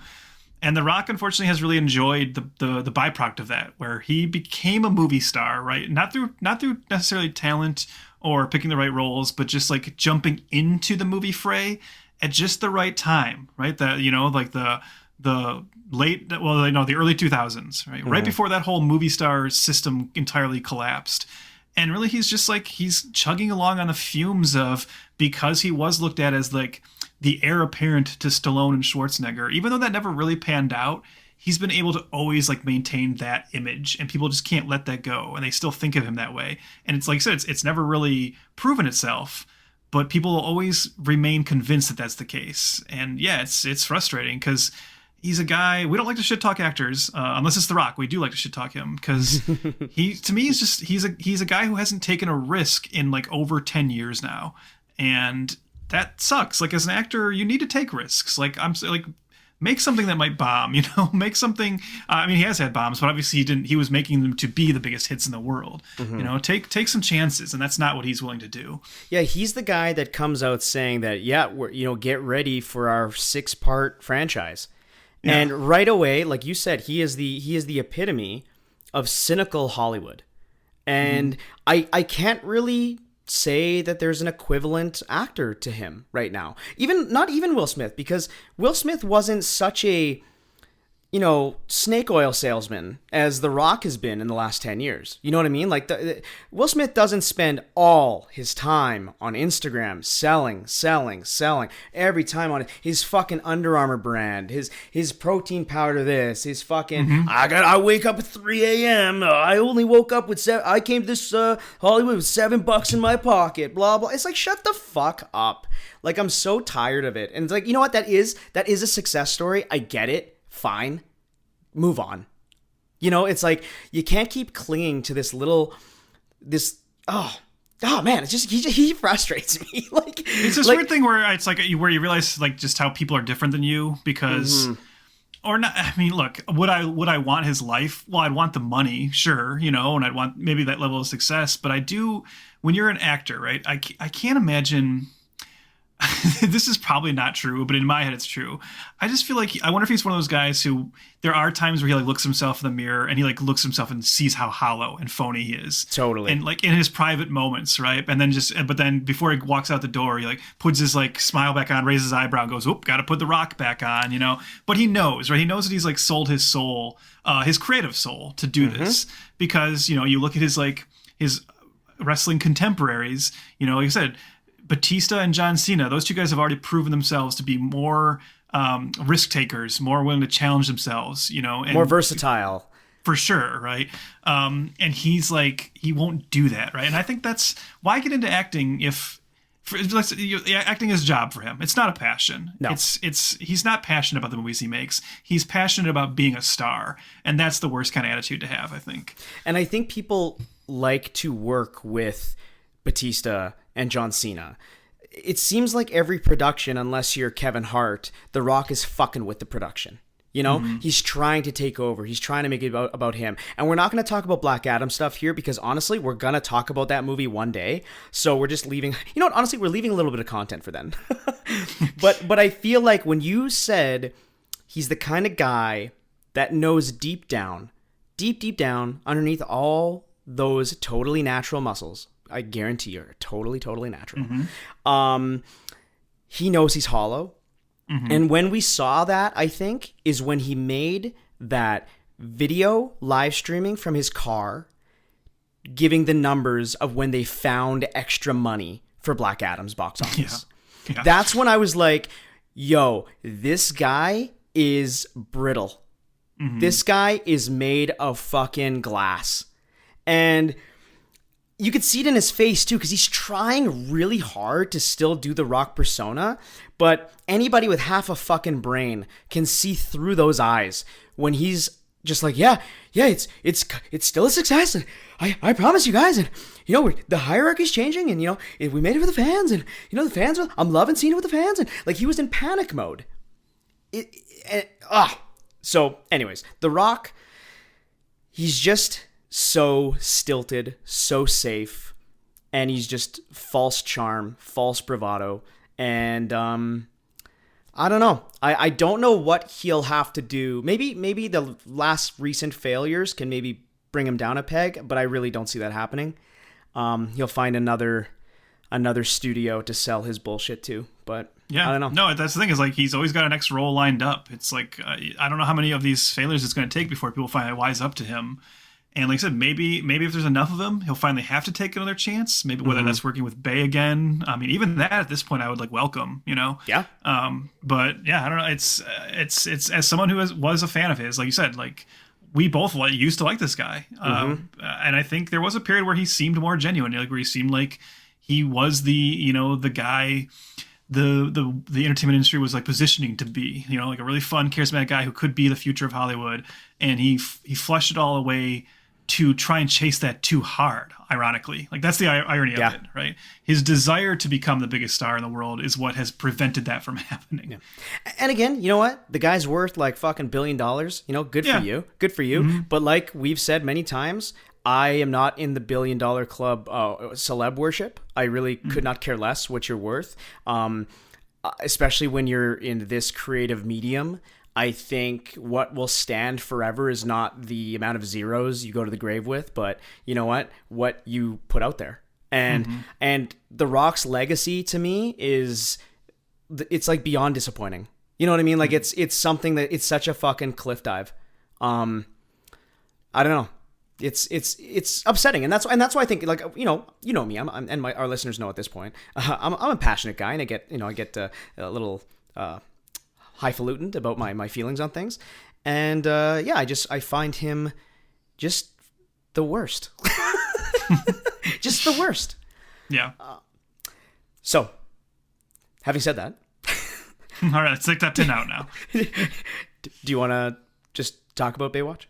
And The Rock, unfortunately, has really enjoyed the byproduct of that, where he became a movie star, right? Not through necessarily talent or picking the right roles, but just like jumping into the movie fray at just the right time, right? That, you know, like the early 2000s, right? Right before that whole movie star system entirely collapsed. And really, he's chugging along on the fumes of, because he was looked at as like the heir apparent to Stallone and Schwarzenegger, even though that never really panned out. he's been able to always like maintain that image, and people just can't let that go, and they still think of him that way. And it's like I said, it's never really proven itself, but people will always remain convinced that that's the case. And yeah, it's frustrating because he's a guy, we don't like to shit talk actors, unless it's The Rock. We do like to shit talk him because to me, he's a guy who hasn't taken a risk in like over 10 years now. And that sucks. Like, as an actor, you need to take risks. Like, make something that might bomb, make something. I mean, he has had bombs, but obviously he was making them to be the biggest hits in the world. Take some chances, and that's not what he's willing to do. Yeah, he's the guy that comes out saying that, we're, get ready for our 6-part franchise. Yeah. And right away, like you said, he is the epitome of cynical Hollywood. And I can't really say that there's an equivalent actor to him right now. Not even Will Smith, because Will Smith wasn't such a, snake oil salesman as The Rock has been in the last 10 years. You know what I mean? Like, Will Smith doesn't spend all his time on Instagram selling every time on his fucking Under Armour brand, his protein powder, his fucking, I wake up at 3 a.m. I only woke up with I came to this Hollywood with $7 in my pocket, blah, blah. It's like, shut the fuck up. Like, I'm so tired of it. And it's like, you know what? That is a success story. I get it. Fine, move on. It's like, you can't keep clinging to oh man, it's just, he frustrates me. Like, it's this weird thing where it's like, where you realize like just how people are different than you because, or not. I mean, look, would I want his life? Well, I'd want the money, sure, and I'd want maybe that level of success. But I do, when you're an actor, right? I can't imagine. This is probably not true, but in my head it's true. I just feel like, I wonder if he's one of those guys who, there are times where he like looks himself in the mirror and he like looks himself and sees how hollow and phony he is. Totally. And like in his private moments, right? And then but then before he walks out the door, he like puts his like smile back on, raises his eyebrow and goes, "Oop, got to put the Rock back on," But he knows, right? He knows that he's like sold his soul, his creative soul to do this because, you look at his wrestling contemporaries, like I said, Batista and John Cena, those two guys have already proven themselves to be more risk takers, more willing to challenge themselves, and more versatile. For sure, right? And he's like, he won't do that, right? And I think that's why get into acting if acting is a job for him. It's not a passion. No. He's not passionate about the movies he makes. He's passionate about being a star, and that's the worst kind of attitude to have, I think. And I think people like to work with Batista and John Cena. It seems like every production, unless you're Kevin Hart, The Rock is fucking with the production. He's trying to take over. He's trying to make it about him. And we're not going to talk about Black Adam stuff here because honestly, we're going to talk about that movie one day. So we're just leaving, honestly, we're leaving a little bit of content for then. But I feel like when you said he's the kind of guy that knows deep down, underneath all those totally natural muscles, I guarantee you're totally natural. He knows he's hollow. And when we saw that, I think, is when he made that video live streaming from his car, giving the numbers of when they found extra money for Black Adam's box office. Yeah. That's when I was like, yo, this guy is brittle. This guy is made of fucking glass. And you could see it in his face too, because he's trying really hard to still do the Rock persona, but anybody with half a fucking brain can see through those eyes when he's just like, yeah, it's still a success, and I promise you guys, and the hierarchy's changing, and we made it for the fans, and the fans, I'm loving seeing it with the fans, and like he was in panic mode. So, anyways, The Rock, he's just so stilted, so safe, and he's just false charm, false bravado, and I don't know. I don't know what he'll have to do. Maybe the last recent failures can maybe bring him down a peg, but I really don't see that happening. He'll find another studio to sell his bullshit to, but yeah, I don't know. No, that's the thing, is like he's always got an next role lined up. It's like I don't know how many of these failures it's going to take before people finally wise up to him. And like I said, maybe if there's enough of him, he'll finally have to take another chance. Maybe whether that's working with Bay again. I mean, even that at this point, I would like welcome. Yeah. But yeah, I don't know. It's as someone who was a fan of his, like you said, like we both used to like this guy. And I think there was a period where he seemed more genuine, like where he seemed like he was the guy the entertainment industry was like positioning to be, like a really fun, charismatic guy who could be the future of Hollywood. And he flushed it all away to try and chase that too hard, ironically. Like that's the irony of it, right? His desire to become the biggest star in the world is what has prevented that from happening. Yeah. And again, you know what? The guy's worth like fucking $1 billion. Good for you. Good for you. But like we've said many times, I am not in the $1 billion club celeb worship. I really could not care less what you're worth. Especially when you're in this creative medium. I think what will stand forever is not the amount of zeros you go to the grave with, but you know what you put out there. And The Rock's legacy to me it's like beyond disappointing. You know what I mean? Like it's something that it's such a fucking cliff dive. I don't know. It's upsetting, and that's why I think, like, you know me, our listeners know at this point, I'm a passionate guy, and I get a little highfalutin about my feelings on things, and I find him just the worst, just the worst. Yeah. So, having said that, all right, let's take that pin out now. Do you want to just talk about Baywatch?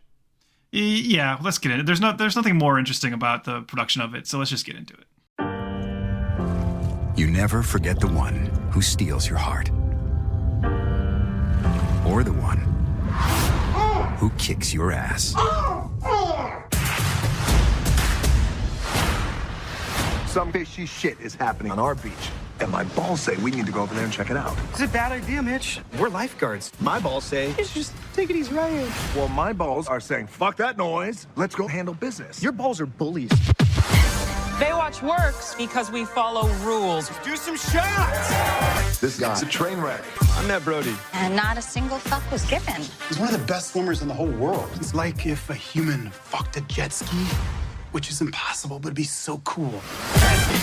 Yeah, let's get into it. There's nothing more interesting about the production of it, so let's just get into it. You never forget the one who steals your heart. Or the one who kicks your ass. Some fishy shit is happening on our beach. And my balls say we need to go over there and check it out. It's a bad idea, Mitch. We're lifeguards. My balls say, just take it easy, right? Well, my balls are saying, fuck that noise. Let's go handle business. Your balls are bullies. Baywatch works because we follow rules. Do some shots! This guy's a train wreck. I'm Matt Brody. And not a single fuck was given. He's one of the best swimmers in the whole world. It's like if a human fucked a jet ski, which is impossible, but it'd be so cool.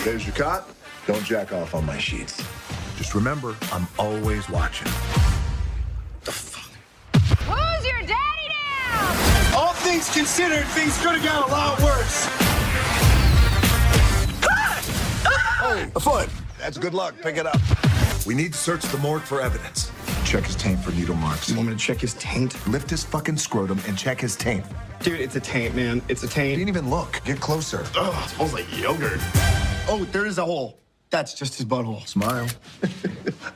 There's your cot. Don't jack off on my sheets. Just remember, I'm always watching. The fuck? Who's your daddy now? All things considered, things could have got a lot worse. Oh, a foot. That's good luck. Pick it up. We need to search the morgue for evidence. Check his taint for needle marks. You want me to check his taint? Lift his fucking scrotum and check his taint. Dude, it's a taint, man. It's a You taint. didn't even look. Get closer. Ugh, it smells like yogurt. Oh, there is a hole. That's just his butthole. Smile.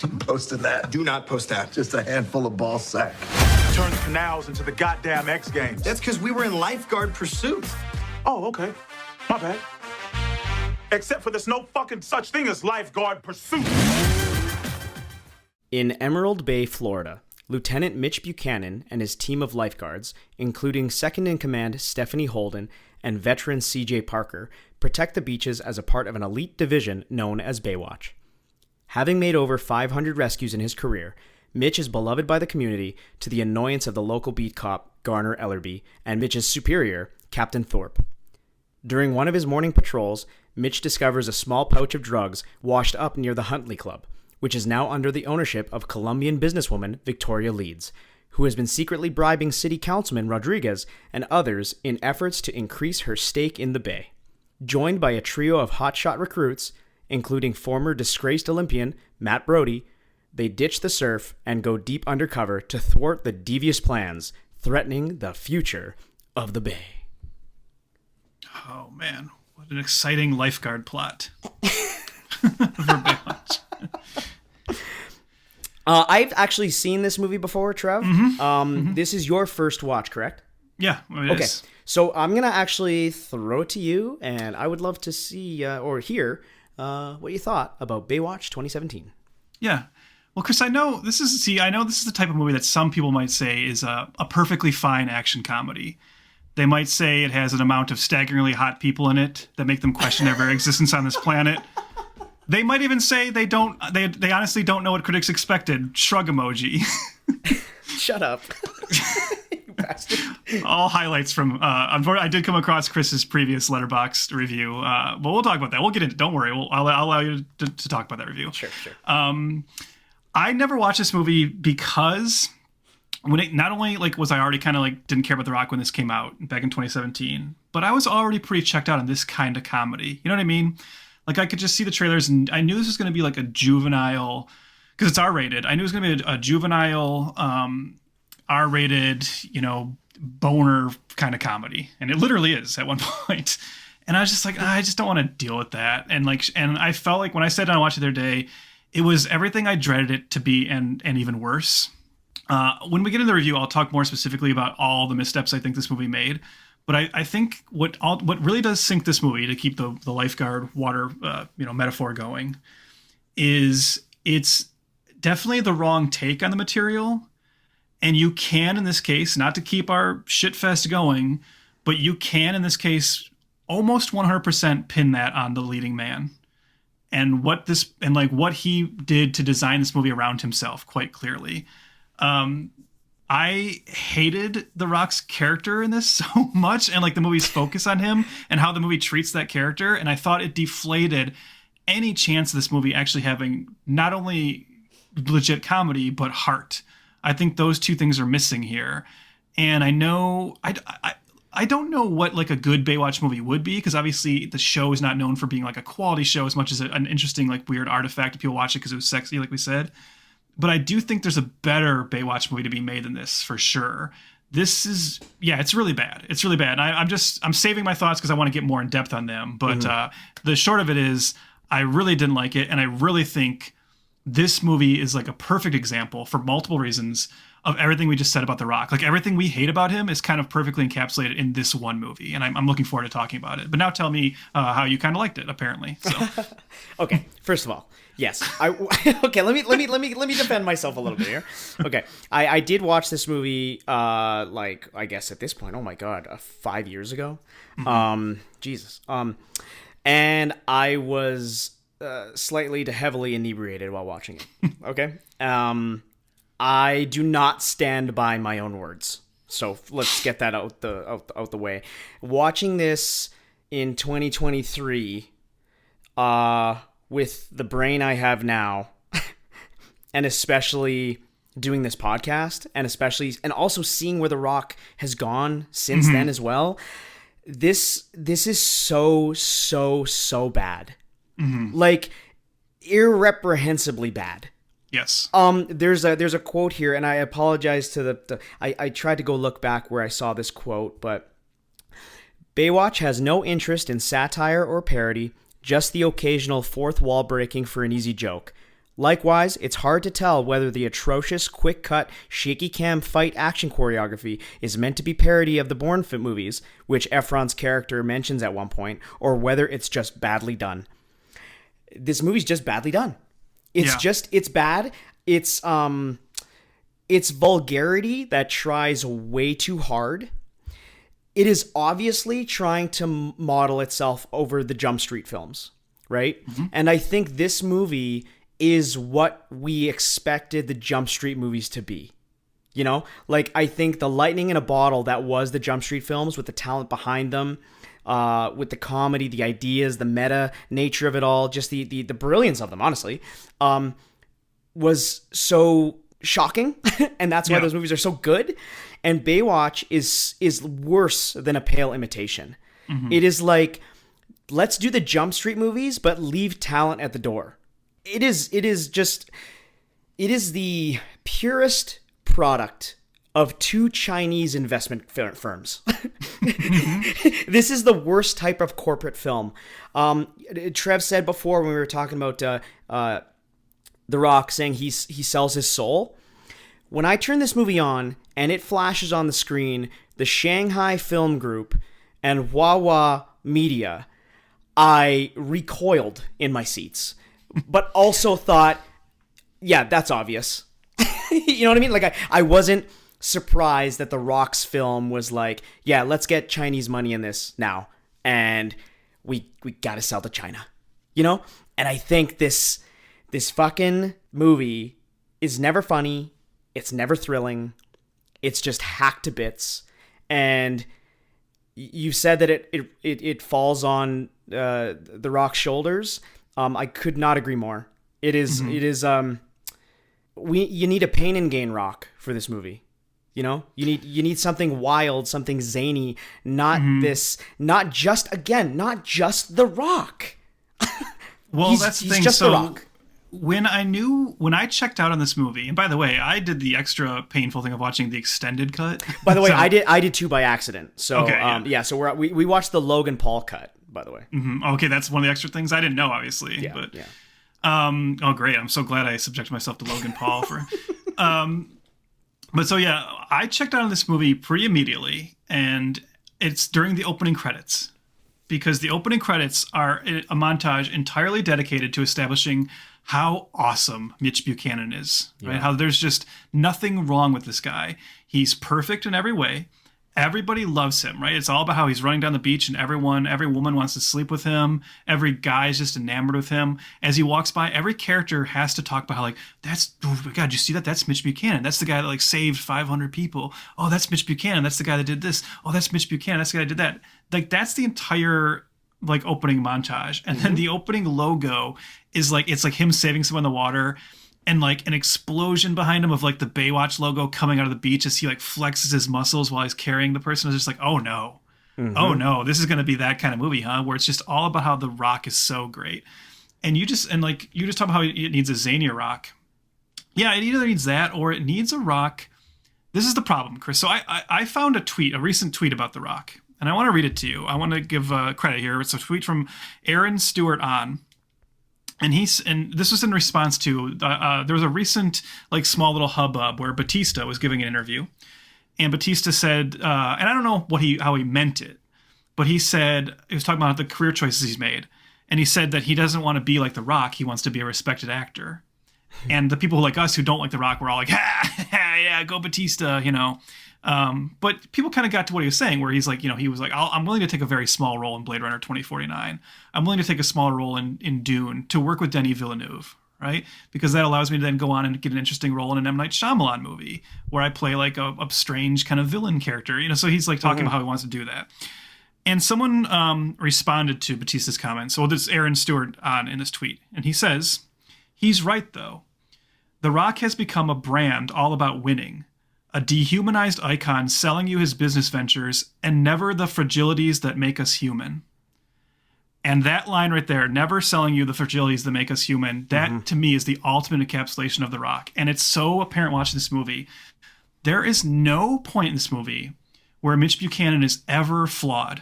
I'm posting that. Do not post that. Just a handful of ball sack. Turn the canals into the goddamn X Games. That's because we were in lifeguard pursuit. Oh, okay. My bad. Except for there's no fucking such thing as lifeguard pursuit. In Emerald Bay, Florida, Lieutenant Mitch Buchanan and his team of lifeguards, including second-in-command Stephanie Holden and veteran C.J. Parker, protect the beaches as a part of an elite division known as Baywatch. Having made over 500 rescues in his career, Mitch is beloved by the community to the annoyance of the local beat cop, Garner Ellerby, and Mitch's superior, Captain Thorpe. During one of his morning patrols, Mitch discovers a small pouch of drugs washed up near the Huntley Club, which is now under the ownership of Colombian businesswoman Victoria Leeds, who has been secretly bribing City Councilman Rodriguez and others in efforts to increase her stake in the Bay. Joined by a trio of hotshot recruits, including former disgraced Olympian Matt Brody, they ditch the surf and go deep undercover to thwart the devious plans threatening the future of the Bay. Oh man, what an exciting lifeguard plot for Baywatch. I've actually seen this movie before, Trev. This is your first watch, correct? Yeah, it is. So I'm going to actually throw it to you, and I would love to see or hear what you thought about Baywatch 2017. Yeah. Well, Chris, I know this is the type of movie that some people might say is a perfectly fine action comedy. They might say it has an amount of staggeringly hot people in it that make them question their very existence on this planet. They might even say they honestly don't know what critics expected. Shrug emoji. Shut up. bastard. All highlights from. Unfortunately, I did come across Chris's previous Letterboxd review. But we'll talk about that. We'll get into. Don't worry. I'll allow you to talk about that review. Sure. I never watched this movie because when it not only like was I already kind of like didn't care about The Rock when this came out back in 2017, but I was already pretty checked out on this kind of comedy. You know what I mean? Like I could just see the trailers and I knew this was going to be like a juvenile, because it's R-rated. I knew it was going to be a juvenile, R-rated, boner kind of comedy, and it literally is at one point. And I was just like, I just don't want to deal with that. And I felt like when I sat down and watched it the other day, it was everything I dreaded it to be, and even worse. When we get into the review, I'll talk more specifically about all the missteps I think this movie made. But I think what really does sink this movie, to keep the lifeguard water metaphor going, is it's definitely the wrong take on the material. And you can, in this case, not to keep our shit fest going, but you can, in this case, almost 100% pin that on the leading man. And what he did to design this movie around himself, quite clearly. I hated The Rock's character in this so much, and like the movie's focus on him and how the movie treats that character. And I thought it deflated any chance of this movie actually having not only legit comedy, but heart. I think those two things are missing here. And I know, I don't know what like a good Baywatch movie would be, because obviously the show is not known for being like a quality show as much as an interesting, like weird artifact if people watch it because it was sexy, like we said. But I do think there's a better Baywatch movie to be made than this, for sure. This is, it's really bad. It's really bad. And I'm saving my thoughts because I want to get more in depth on them. But the short of it is, I really didn't like it. And I really think this movie is like a perfect example, for multiple reasons, of everything we just said about The Rock. Like everything we hate about him is kind of perfectly encapsulated in this one movie. And I'm looking forward to talking about it. But now tell me how you kind of liked it, apparently. So. Okay, first of all, yes. Okay, let me defend myself a little bit here. Okay, I did watch this movie, I guess at this point, oh my God, 5 years ago. Mm-hmm. Jesus. And I was slightly to heavily inebriated while watching it. Okay. I do not stand by my own words. So let's get that out the way. Watching this in 2023, with the brain I have now, and especially doing this podcast, and also seeing where The Rock has gone since then as well, this is so bad. Mm-hmm. Like irreprehensibly bad. Yes. There's a quote here, and I apologize to I tried to go look back where I saw this quote, but Baywatch has no interest in satire or parody, just the occasional fourth wall breaking for an easy joke. Likewise, it's hard to tell whether the atrocious, quick-cut, shaky cam fight action choreography is meant to be parody of the Bourne movies, which Efron's character mentions at one point, or whether it's just badly done. This movie's just badly done. It's bad. It's vulgarity that tries way too hard. It is obviously trying to model itself over the Jump Street films, right? Mm-hmm. And I think this movie is what we expected the Jump Street movies to be. You know, like I think the lightning in a bottle that was the Jump Street films, with the talent behind them, with the comedy, the ideas, the meta nature of it all, just the brilliance of them, honestly, was so shocking. And that's why those movies are so good. And Baywatch is worse than a pale imitation. Mm-hmm. It is like, let's do the Jump Street movies, but leave talent at the door. It is the purest product of two Chinese investment firms. This is the worst type of corporate film. Trev said before when we were talking about The Rock saying he sells his soul. When I turn this movie on and it flashes on the screen, the Shanghai Film Group and Wawa Media, I recoiled in my seats, but also thought, yeah, that's obvious. You know what I mean? Like I wasn't surprised that The Rock's film was like, yeah, let's get Chinese money in this now, and we gotta sell to China, you know? And I think this fucking movie is never funny, it's never thrilling, It's just hacked to bits. And you said that it falls on The Rock's shoulders. I could not agree more. It is you need a pain and gain Rock for this movie. You know, you need something wild, something zany, not just The Rock. Well, that's the thing. Just so The Rock. When I checked out on this movie, and by the way, I did the extra painful thing of watching the extended cut. By the way, I did too by accident. So okay, so we watched the Logan Paul cut. By the way, okay, that's one of the extra things I didn't know, obviously. Yeah, but yeah. Oh great, I'm so glad I subjected myself to Logan Paul for. But so yeah, I checked out on this movie pretty immediately, and it's during the opening credits. Because the opening credits are a montage entirely dedicated to establishing how awesome Mitch Buchanan is, right? How there's just nothing wrong with this guy. He's perfect in every way. Everybody loves him, right? It's all about how he's running down the beach and every woman wants to sleep with him. Every guy is just enamored with him. As he walks by, every character has to talk about how oh my God, you see that? That's Mitch Buchanan. That's the guy that saved 500 people. Oh, that's Mitch Buchanan. That's the guy that did this. Oh, that's Mitch Buchanan. That's the guy that did that. That's the entire opening montage. And then the opening logo is it's him saving someone in the water. And an explosion behind him of the Baywatch logo coming out of the beach as he flexes his muscles while he's carrying the person. It's just oh no, oh no, this is going to be that kind of movie, huh? Where it's just all about how The Rock is so great. And you just talk about how it needs a zanier Rock. Yeah, it either needs that or it needs a Rock. This is the problem, Chris. So I found a recent tweet about The Rock, and I want to read it to you. I want to give credit here. It's a tweet from Aaron Stewart on. And this was in response to there was a recent small little hubbub where Batista was giving an interview, and Batista said, and I don't know how he meant it, but he said he was talking about the career choices he's made, and he said that he doesn't want to be like The Rock, he wants to be a respected actor, and the people like us who don't like The Rock were all yeah, go Batista, But people kind of got to what he was saying, where he's he was I'm willing to take a very small role in Blade Runner 2049. I'm willing to take a smaller role in Dune to work with Denis Villeneuve, right? Because that allows me to then go on and get an interesting role in an M. Night Shyamalan movie where I play a strange kind of villain character, So he's talking about how he wants to do that. And someone responded to Batista's comments. So this is Aaron Stewart on in this tweet, and he says, "He's right though. The Rock has become a brand all about winning. A dehumanized icon selling you his business ventures and never the fragilities that make us human." And that line right there, never selling you the fragilities that make us human, that to me is the ultimate encapsulation of The Rock. And it's so apparent watching this movie. There is no point in this movie where Mitch Buchanan is ever flawed.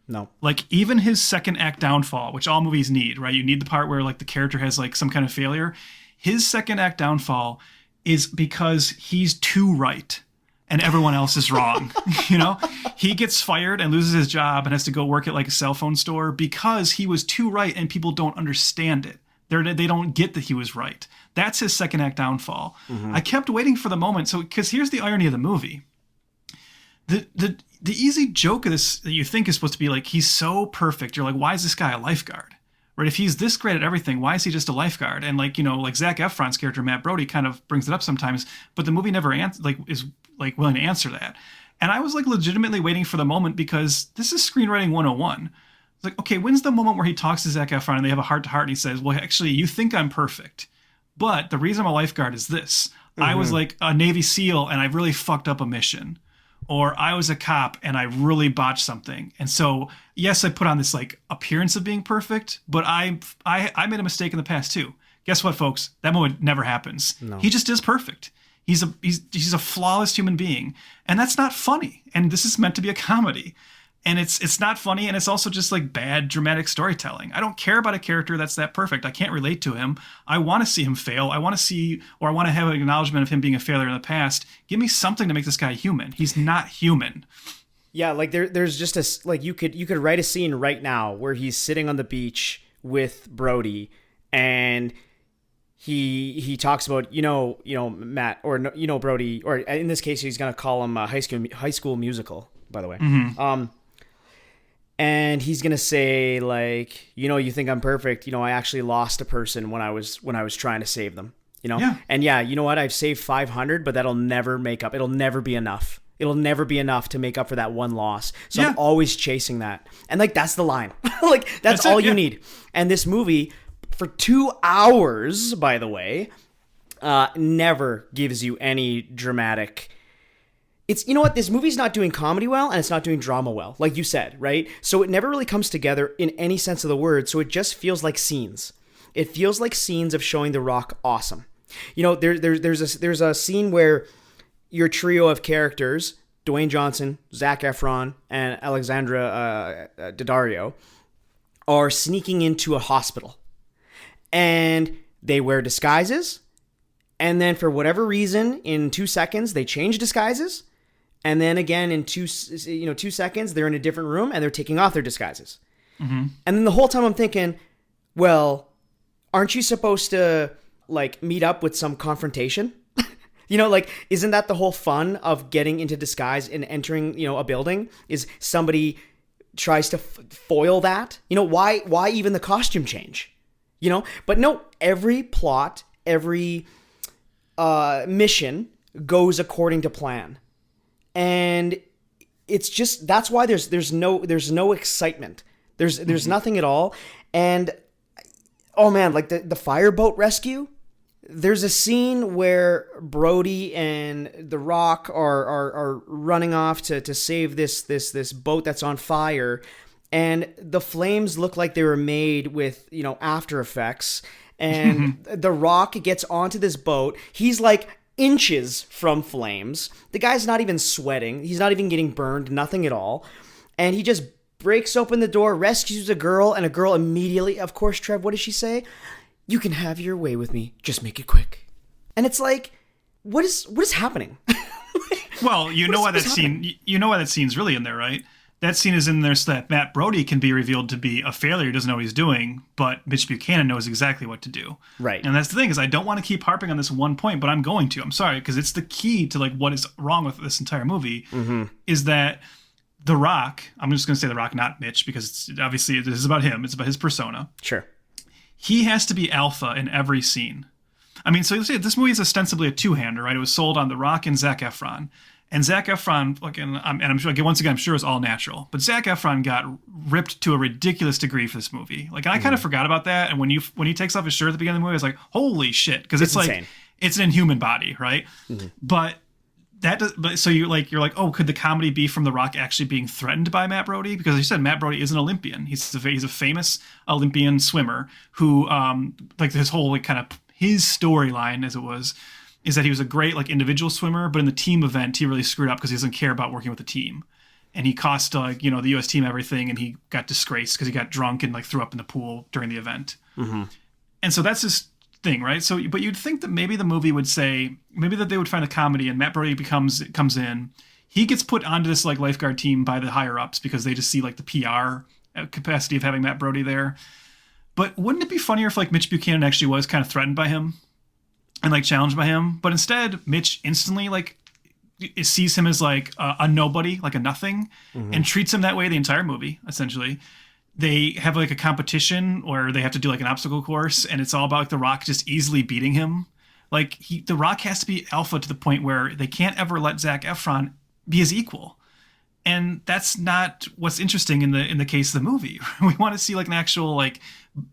No. Even his second act downfall, which all movies need, right? You need the part where the character has some kind of failure. His second act downfall is because he's too right and everyone else is wrong. He gets fired and loses his job and has to go work at a cell phone store because he was too right and people don't understand it. They don't get that he was right. That's his second act downfall. I kept waiting for the moment. So, because here's the irony of the movie. The easy joke of this that you think is supposed to be he's so perfect. You're why is this guy a lifeguard? Right? If he's this great at everything, why is he just a lifeguard? And Zac Efron's character Matt Brody kind of brings it up sometimes, but the movie never is willing to answer that. And I was legitimately waiting for the moment because this is screenwriting 101. It's okay, when's the moment where he talks to Zac Efron and they have a heart to heart and he says, "Well, actually, you think I'm perfect, but the reason I'm a lifeguard is this. I was a Navy SEAL and I really fucked up a mission." Or I was a cop and I really botched something. And so, yes, I put on this appearance of being perfect, but I made a mistake in the past too. Guess what, folks? That moment never happens. No. He just is perfect. He's a flawless human being. And that's not funny. And this is meant to be a comedy. And it's not funny, and it's also just bad dramatic storytelling. I don't care about a character that's that perfect. I can't relate to him. I want to see him fail. I want to have an acknowledgement of him being a failure in the past. Give me something to make this guy human. He's not human. Yeah, there's just you could write a scene right now where he's sitting on the beach with Brody, and he talks about Matt or Brody, or in this case he's gonna call him High School Musical, by the way. And he's gonna say you think I'm perfect. I actually lost a person when I was trying to save them. You know? Yeah. And yeah, you know what? I've saved 500, but that'll never make up. It'll never be enough. It'll never be enough to make up for that one loss. So I'm always chasing that. And like, that's the line. Like, that's all you need. And this movie, for 2 hours, by the way, never gives you any dramatic... It's, you know what? This movie's not doing comedy well, and it's not doing drama well, like you said, right? So it never really comes together in any sense of the word. So it just feels like scenes. It feels like scenes of showing The Rock awesome. You know, there's a scene where your trio of characters, Dwayne Johnson, Zac Efron, and Alexandra Daddario, are sneaking into a hospital. And they wear disguises. And then for whatever reason, in 2 seconds, they change disguises. And then again, in 2 seconds, they're in a different room and they're taking off their disguises. Mm-hmm. And then the whole time I'm thinking, well, aren't you supposed to like meet up with some confrontation? You know, like, isn't that the whole fun of getting into disguise and entering, you know, a building? Is somebody tries to foil that? You know, why even the costume change? You know, but no, every plot, every mission goes according to plan. And it's just, that's why there's no excitement. There's nothing at all. And oh man, like the fireboat rescue, there's a scene where Brody and The Rock are running off to save this boat that's on fire, and the flames look like they were made with, you know, After Effects. And The Rock gets onto this boat. He's like inches from flames. The guy's not even sweating. He's not even getting burned, nothing at all. And he just breaks open the door, rescues a girl, and a girl immediately, of course, Trev, what does she say? You can have your way with me. Just make it quick. And it's like, what is happening? Well, you know why that scene's really in there, right? That scene is in there so that Matt Brody can be revealed to be a failure, doesn't know what he's doing, but Mitch Buchanan knows exactly what to do. Right. And that's the thing, is I don't want to keep harping on this one point, but I'm going to. I'm sorry, because it's the key to like what is wrong with this entire movie, is that The Rock, I'm just going to say The Rock, not Mitch, because obviously this is about him. It's about his persona. Sure. He has to be alpha in every scene. I mean, so you say this movie is ostensibly a two-hander, right? It was sold on The Rock and Zac Efron. And Zac Efron, and I'm sure, once again, I'm sure it's all natural, but Zac Efron got ripped to a ridiculous degree for this movie. Like, I kind of forgot about that. And when he takes off his shirt at the beginning of the movie, I was like, holy shit. Because it's like, insane. It's an inhuman body, right? But so you're like, oh, could the comedy be from The Rock actually being threatened by Matt Brody? Because you said Matt Brody is an Olympian. He's a famous Olympian swimmer who, like, his whole kind of his storyline, as it was, is that he was a great like individual swimmer, but in the team event he really screwed up because he doesn't care about working with the team, and he cost the U.S. team everything, and he got disgraced because he got drunk and like threw up in the pool during the event. And so that's his thing, right? So, but you'd think that maybe the movie would say, maybe that they would find a comedy, and Matt Brody comes in, he gets put onto this like lifeguard team by the higher ups because they just see like the PR capacity of having Matt Brody there. But wouldn't it be funnier if like Mitch Buchanan actually was kind of threatened by him and like challenged by him? But instead, Mitch instantly like sees him as like a nobody, like a nothing, and treats him that way the entire movie, essentially. They have like a competition where they have to do like an obstacle course, and it's all about like The Rock just easily beating him. Like The Rock has to be alpha to the point where they can't ever let Zac Efron be his equal. And that's not what's interesting in the case of the movie. We want to see like an actual like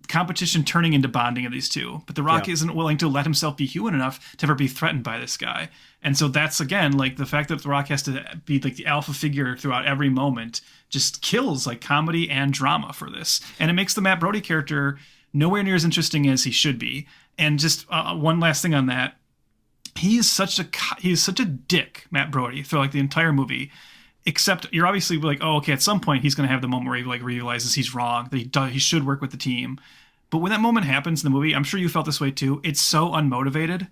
competition turning into bonding of these two. But The Rock isn't willing to let himself be human enough to ever be threatened by this guy. And so that's, again, like the fact that The Rock has to be like the alpha figure throughout every moment just kills like comedy and drama for this. And it makes the Matt Brody character nowhere near as interesting as he should be. And just one last thing on that. He is such a dick, Matt Brody, through like the entire movie. Except you're obviously like, oh, okay, at some point he's going to have the moment where he like realizes he's wrong, that he should work with the team. But when that moment happens in the movie, I'm sure you felt this way too, it's so unmotivated.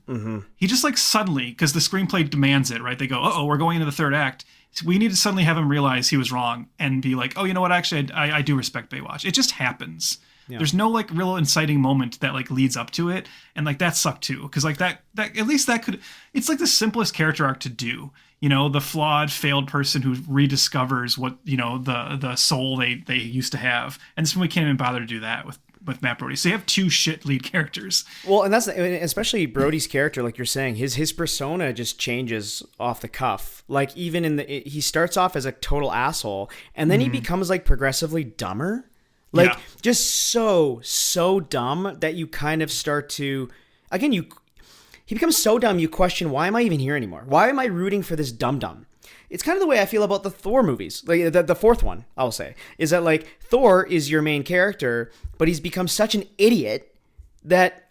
He just like suddenly, because the screenplay demands it, right? They go, uh-oh, we're going into the third act. So we need to suddenly have him realize he was wrong and be like, oh, you know what? Actually, I do respect Baywatch. It just happens. Yeah. There's no like real inciting moment that like leads up to it. And like that sucked too. Because like that at least that could, it's like the simplest character arc to do. You know, the flawed, failed person who rediscovers what, you know, the soul they used to have. And this movie can't even bother to do that with with Matt Brody. So you have two shit lead characters. Well, and that's especially Brody's character, like you're saying, his persona just changes off the cuff. Like even he starts off as a total asshole, and then he becomes like progressively dumber. Like just so dumb that you kind of start to, again, he becomes so dumb you question, why am I even here anymore? Why am I rooting for this dum-dum? It's kind of the way I feel about the Thor movies. Like the fourth one, I'll say, is that like Thor is your main character, but he's become such an idiot that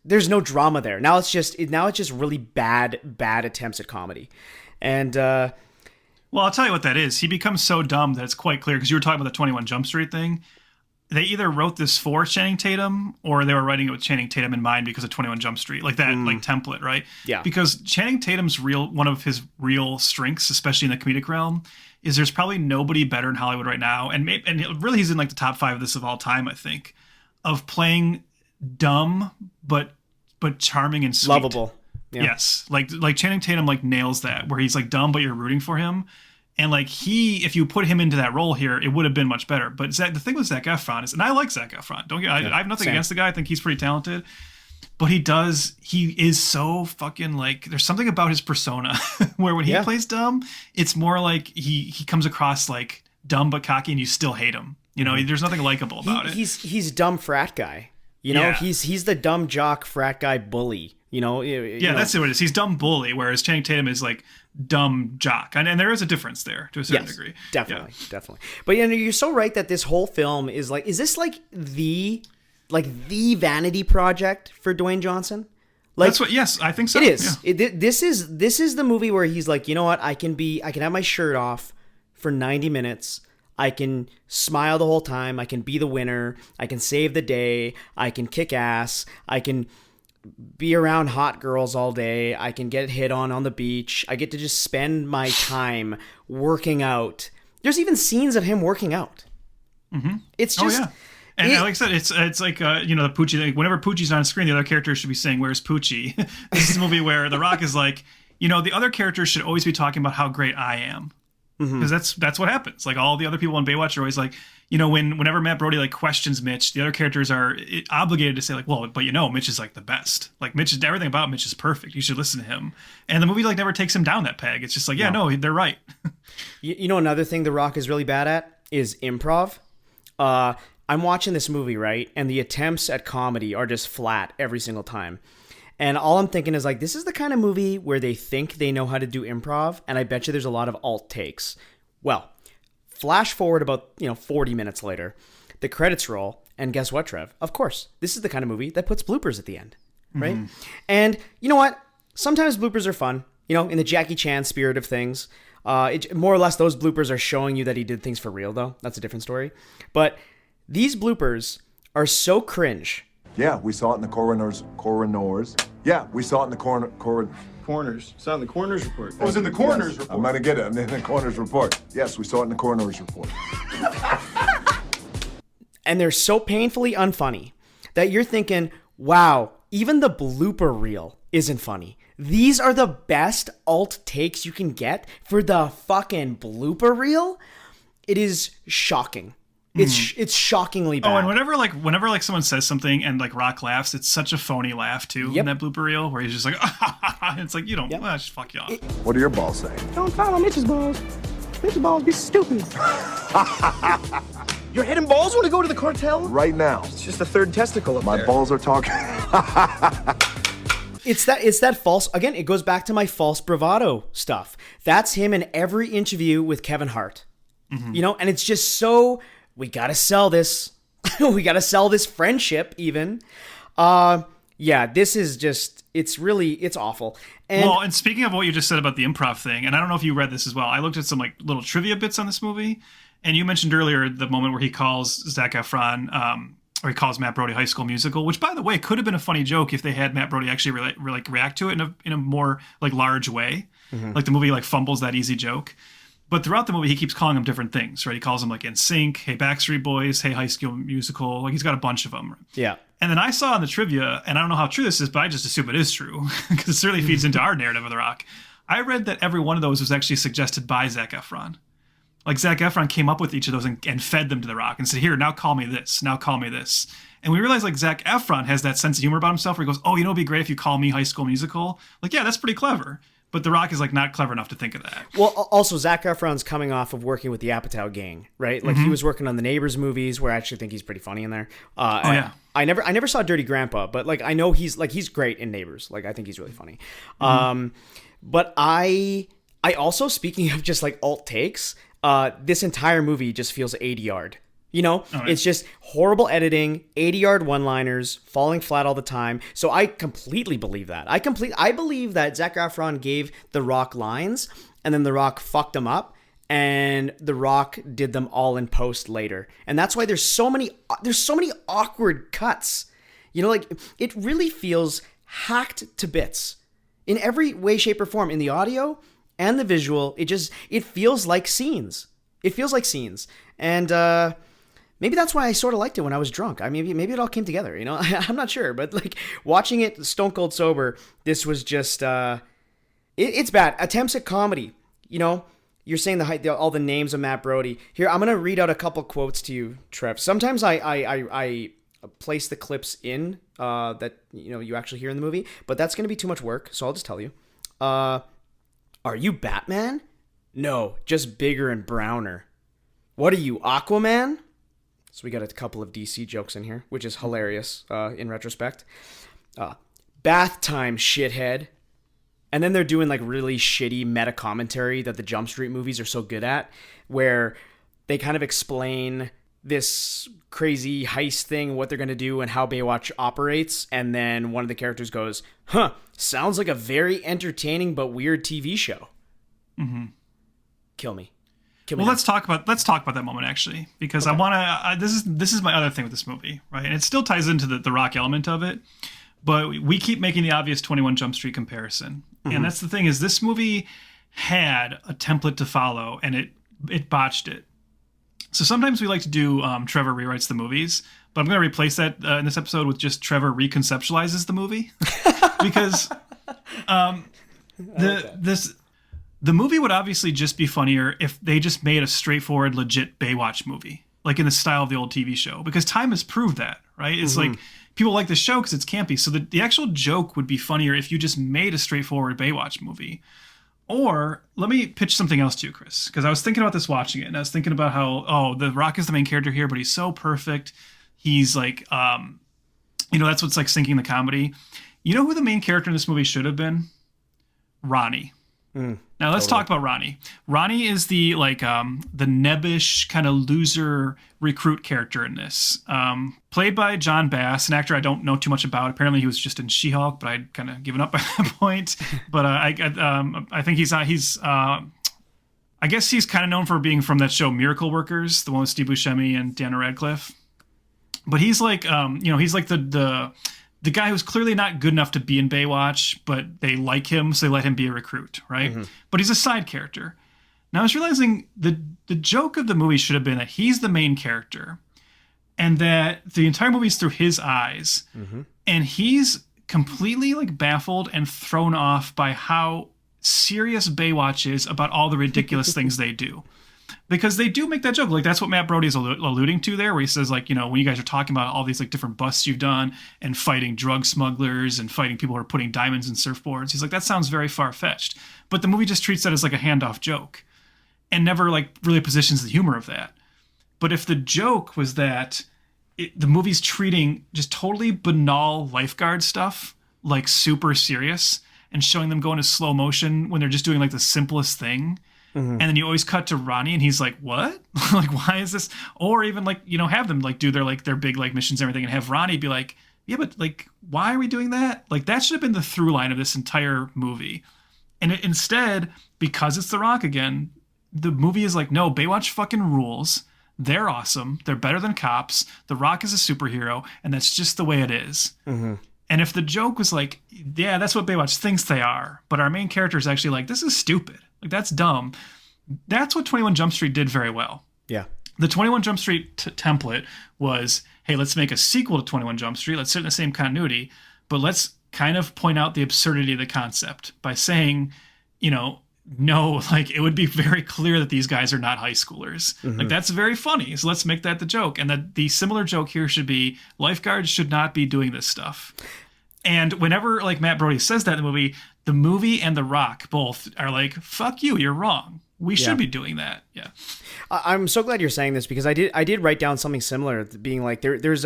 there's no drama there. Now it's just really bad attempts at comedy. And well, I'll tell you what that is. He becomes so dumb that it's quite clear, because you were talking about the 21 Jump Street thing. They either wrote this for Channing Tatum, or they were writing it with Channing Tatum in mind because of 21 Jump Street, like that, like template, right? Yeah. Because Channing Tatum's one of his real strengths, especially in the comedic realm, is there's probably nobody better in Hollywood right now, and really he's in like the top 5 of this of all time, I think, of playing dumb but charming and sweet, lovable. Yeah. Yes, like Channing Tatum like nails that, where he's like dumb but you're rooting for him. And like if you put him into that role here, it would have been much better. But the thing with Zac Efron is, and I like Zac Efron. I have nothing against the guy. I think he's pretty talented. But he is so fucking like, there's something about his persona where when he plays dumb, it's more like he comes across like dumb but cocky, and you still hate him. You know, there's nothing likable about it. He's dumb frat guy. You know, he's the dumb jock frat guy bully. You know, that's what it is. He's dumb bully, whereas Channing Tatum is like dumb jock, and there is a difference there to a certain degree. Definitely. But you're so right that this whole film is this like the vanity project for Dwayne Johnson? Like, that's what. Yes, I think so. It is. Yeah. This is the movie where he's like, you know what? I can have my shirt off for 90 minutes. I can smile the whole time. I can be the winner. I can save the day. I can kick ass. I can be around hot girls all day. I can get hit on the beach. I get to just spend my time working out. There's even scenes of him working out. Mm-hmm. It's just... And like I said, it's like, the Poochie thing. Whenever Poochie's on screen, the other characters should be saying, "Where's Poochie?" This is a movie where The Rock is like, the other characters should always be talking about how great I am. Because that's what happens. Like all the other people on Baywatch are always like, whenever Matt Brody like questions Mitch, the other characters are obligated to say like, well, but Mitch is like the best. Like everything about Mitch is perfect. You should listen to him. And the movie like never takes him down that peg. It's just like, no, they're right. Another thing The Rock is really bad at is improv. I'm watching this movie, right? And the attempts at comedy are just flat every single time. And all I'm thinking is like, this is the kind of movie where they think they know how to do improv, and I bet you there's a lot of alt takes. Well, flash forward about 40 minutes later, the credits roll, and guess what, Trev? Of course, this is the kind of movie that puts bloopers at the end, right? Mm-hmm. And you know what? Sometimes bloopers are fun, in the Jackie Chan spirit of things. More or less, those bloopers are showing you that he did things for real, though. That's a different story. But these bloopers are so cringe. Yeah, we saw it in the coroners. Yeah, we saw it in the Coroners. It's on the coroner's report. It was in the coroner's report. I'm gonna get it. I'm in the coroner's report. Yes, we saw it in the coroner's report. And they're so painfully unfunny that you're thinking, wow, even the blooper reel isn't funny. These are the best alt takes you can get for the fucking blooper reel. It is shocking. It's shockingly bad. Oh, and whenever someone says something and like Rock laughs, it's such a phony laugh too in that blooper reel where he's just like, it's like, just fuck you off. What do your balls say? Don't follow Mitch's balls. Mitch's balls be stupid. Your head and balls want to go to the cartel? Right now. It's just the third testicle up there. My balls are talking. It's that false, again, it goes back to my false bravado stuff. That's him in every interview with Kevin Hart. Mm-hmm. And it's just so... We gotta sell this. We gotta sell this friendship even. This is just, it's awful. And speaking of what you just said about the improv thing, and I don't know if you read this as well, I looked at some like little trivia bits on this movie, and you mentioned earlier the moment where he calls Zac Efron, or he calls Matt Brody High School Musical, which by the way, could have been a funny joke if they had Matt Brody actually react to it in a more like large way. Mm-hmm. Like the movie like fumbles that easy joke. But throughout the movie, he keeps calling them different things, right? He calls them like NSYNC, Hey Backstreet Boys, Hey High School Musical. Like he's got a bunch of them. Yeah. And then I saw in the trivia, and I don't know how true this is, but I just assume it is true because it certainly feeds into our narrative of The Rock. I read that every one of those was actually suggested by Zac Efron. Like Zac Efron came up with each of those and fed them to The Rock and said, here, now call me this. Now call me this. And we realized like Zac Efron has that sense of humor about himself where he goes, oh, it'd be great if you call me High School Musical. Like, yeah, that's pretty clever. But The Rock is like not clever enough to think of that. Well, also Zac Efron's coming off of working with the Apatow Gang, right? Like he was working on the Neighbors movies, where I actually think he's pretty funny in there. Yeah. I never saw Dirty Grandpa, but like I know he's great in Neighbors. Like I think he's really funny. But I also, speaking of just like alt takes, this entire movie just feels 80-yard. You know, it's just horrible editing, 80-yard one-liners, falling flat all the time. So I completely believe that. I believe that Zac Efron gave The Rock lines, and then The Rock fucked them up, and The Rock did them all in post later. And that's why there's so many awkward cuts. You know, like it really feels hacked to bits in every way, shape, or form. In the audio and the visual, it feels like scenes. It feels like scenes, and maybe that's why I sort of liked it when I was drunk. Maybe it all came together, you know? I'm not sure, but like watching it stone cold sober, this was just, it's bad. Attempts at comedy, you know? You're saying all the names of Matt Brody. Here, I'm going to read out a couple quotes to you, Trev. Sometimes I place the clips in that, you know, you actually hear in the movie, but that's going to be too much work, so I'll just tell you. Are you Batman? No, just bigger and browner. What are you, Aquaman? So we got a couple of DC jokes in here, which is hilarious in retrospect. Bath time, shithead. And then they're doing like really shitty meta commentary that the Jump Street movies are so good at, where they kind of explain this crazy heist thing, what they're going to do, and how Baywatch operates. And then one of the characters goes, sounds like a very entertaining but weird TV show. Mm-hmm. Kill me. Well, let's talk about that moment actually, because okay. I want to. This is my other thing with this movie, right? And it still ties into the Rock element of it, but we keep making the obvious 21 Jump Street comparison, and that's the thing is this movie had a template to follow, and it botched it. So sometimes we like to do Trevor rewrites the movies, but I'm going to replace that in this episode with just Trevor reconceptualizes the movie, because the movie would obviously just be funnier if they just made a straightforward, legit Baywatch movie, like in the style of the old TV show, because time has proved that, right? It's like people like the show because it's campy. So the actual joke would be funnier if you just made a straightforward Baywatch movie. Or let me pitch something else to you, Chris, because I was thinking about this watching it, and I was thinking about how, The Rock is the main character here, but he's so perfect. He's like, that's what's like sinking the comedy. You know who the main character in this movie should have been? Ronnie. Now let's talk about Ronnie. Ronnie is the nebbish kind of loser recruit character in this, played by John Bass, an actor I don't know too much about. Apparently he was just in She-Hulk, but I'd kind of given up by that point. But I think I guess he's kind of known for being from that show Miracle Workers, the one with Steve Buscemi and Daniel Radcliffe. But he's like, he's like the guy who's clearly not good enough to be in Baywatch, but they like him, so they let him be a recruit, right? But he's a side character. Now I was realizing the joke of the movie should have been that he's the main character, and that the entire movie is through his eyes, and he's completely like baffled and thrown off by how serious Baywatch is about all the ridiculous things they do. Because they do make that joke. Like, that's what Matt Brody is alluding to there, where he says, like, when you guys are talking about all these, like, different busts you've done and fighting drug smugglers and fighting people who are putting diamonds in surfboards, he's like, that sounds very far-fetched. But the movie just treats that as, like, a handoff joke and never, like, really positions the humor of that. But if the joke was that the movie's treating just totally banal lifeguard stuff, like, super serious, and showing them go into slow motion when they're just doing, like, the simplest thing... And then you always cut to Ronnie and he's like, what? Like, why is this? Or even like, have them like do their big like missions and everything and have Ronnie be like, yeah, but like, why are we doing that? Like, that should have been the through line of this entire movie. And instead, because it's The Rock again, the movie is like, no, Baywatch fucking rules. They're awesome. They're better than cops. The Rock is a superhero. And that's just the way it is. And if the joke was like, yeah, that's what Baywatch thinks they are, but our main character is actually like, this is stupid. Like, that's dumb. That's what 21 Jump Street did very well. Yeah. The 21 Jump Street template was, hey, let's make a sequel to 21 Jump Street. Let's sit in the same continuity, but let's kind of point out the absurdity of the concept by saying, no, like it would be very clear that these guys are not high schoolers. Like that's very funny. So let's make that the joke. And that the similar joke here should be lifeguards should not be doing this stuff. And whenever like Matt Brody says that in the movie and The Rock both are like, fuck you, you're wrong. We should be doing that. Yeah. I'm so glad you're saying this because I did write down something similar, being like there's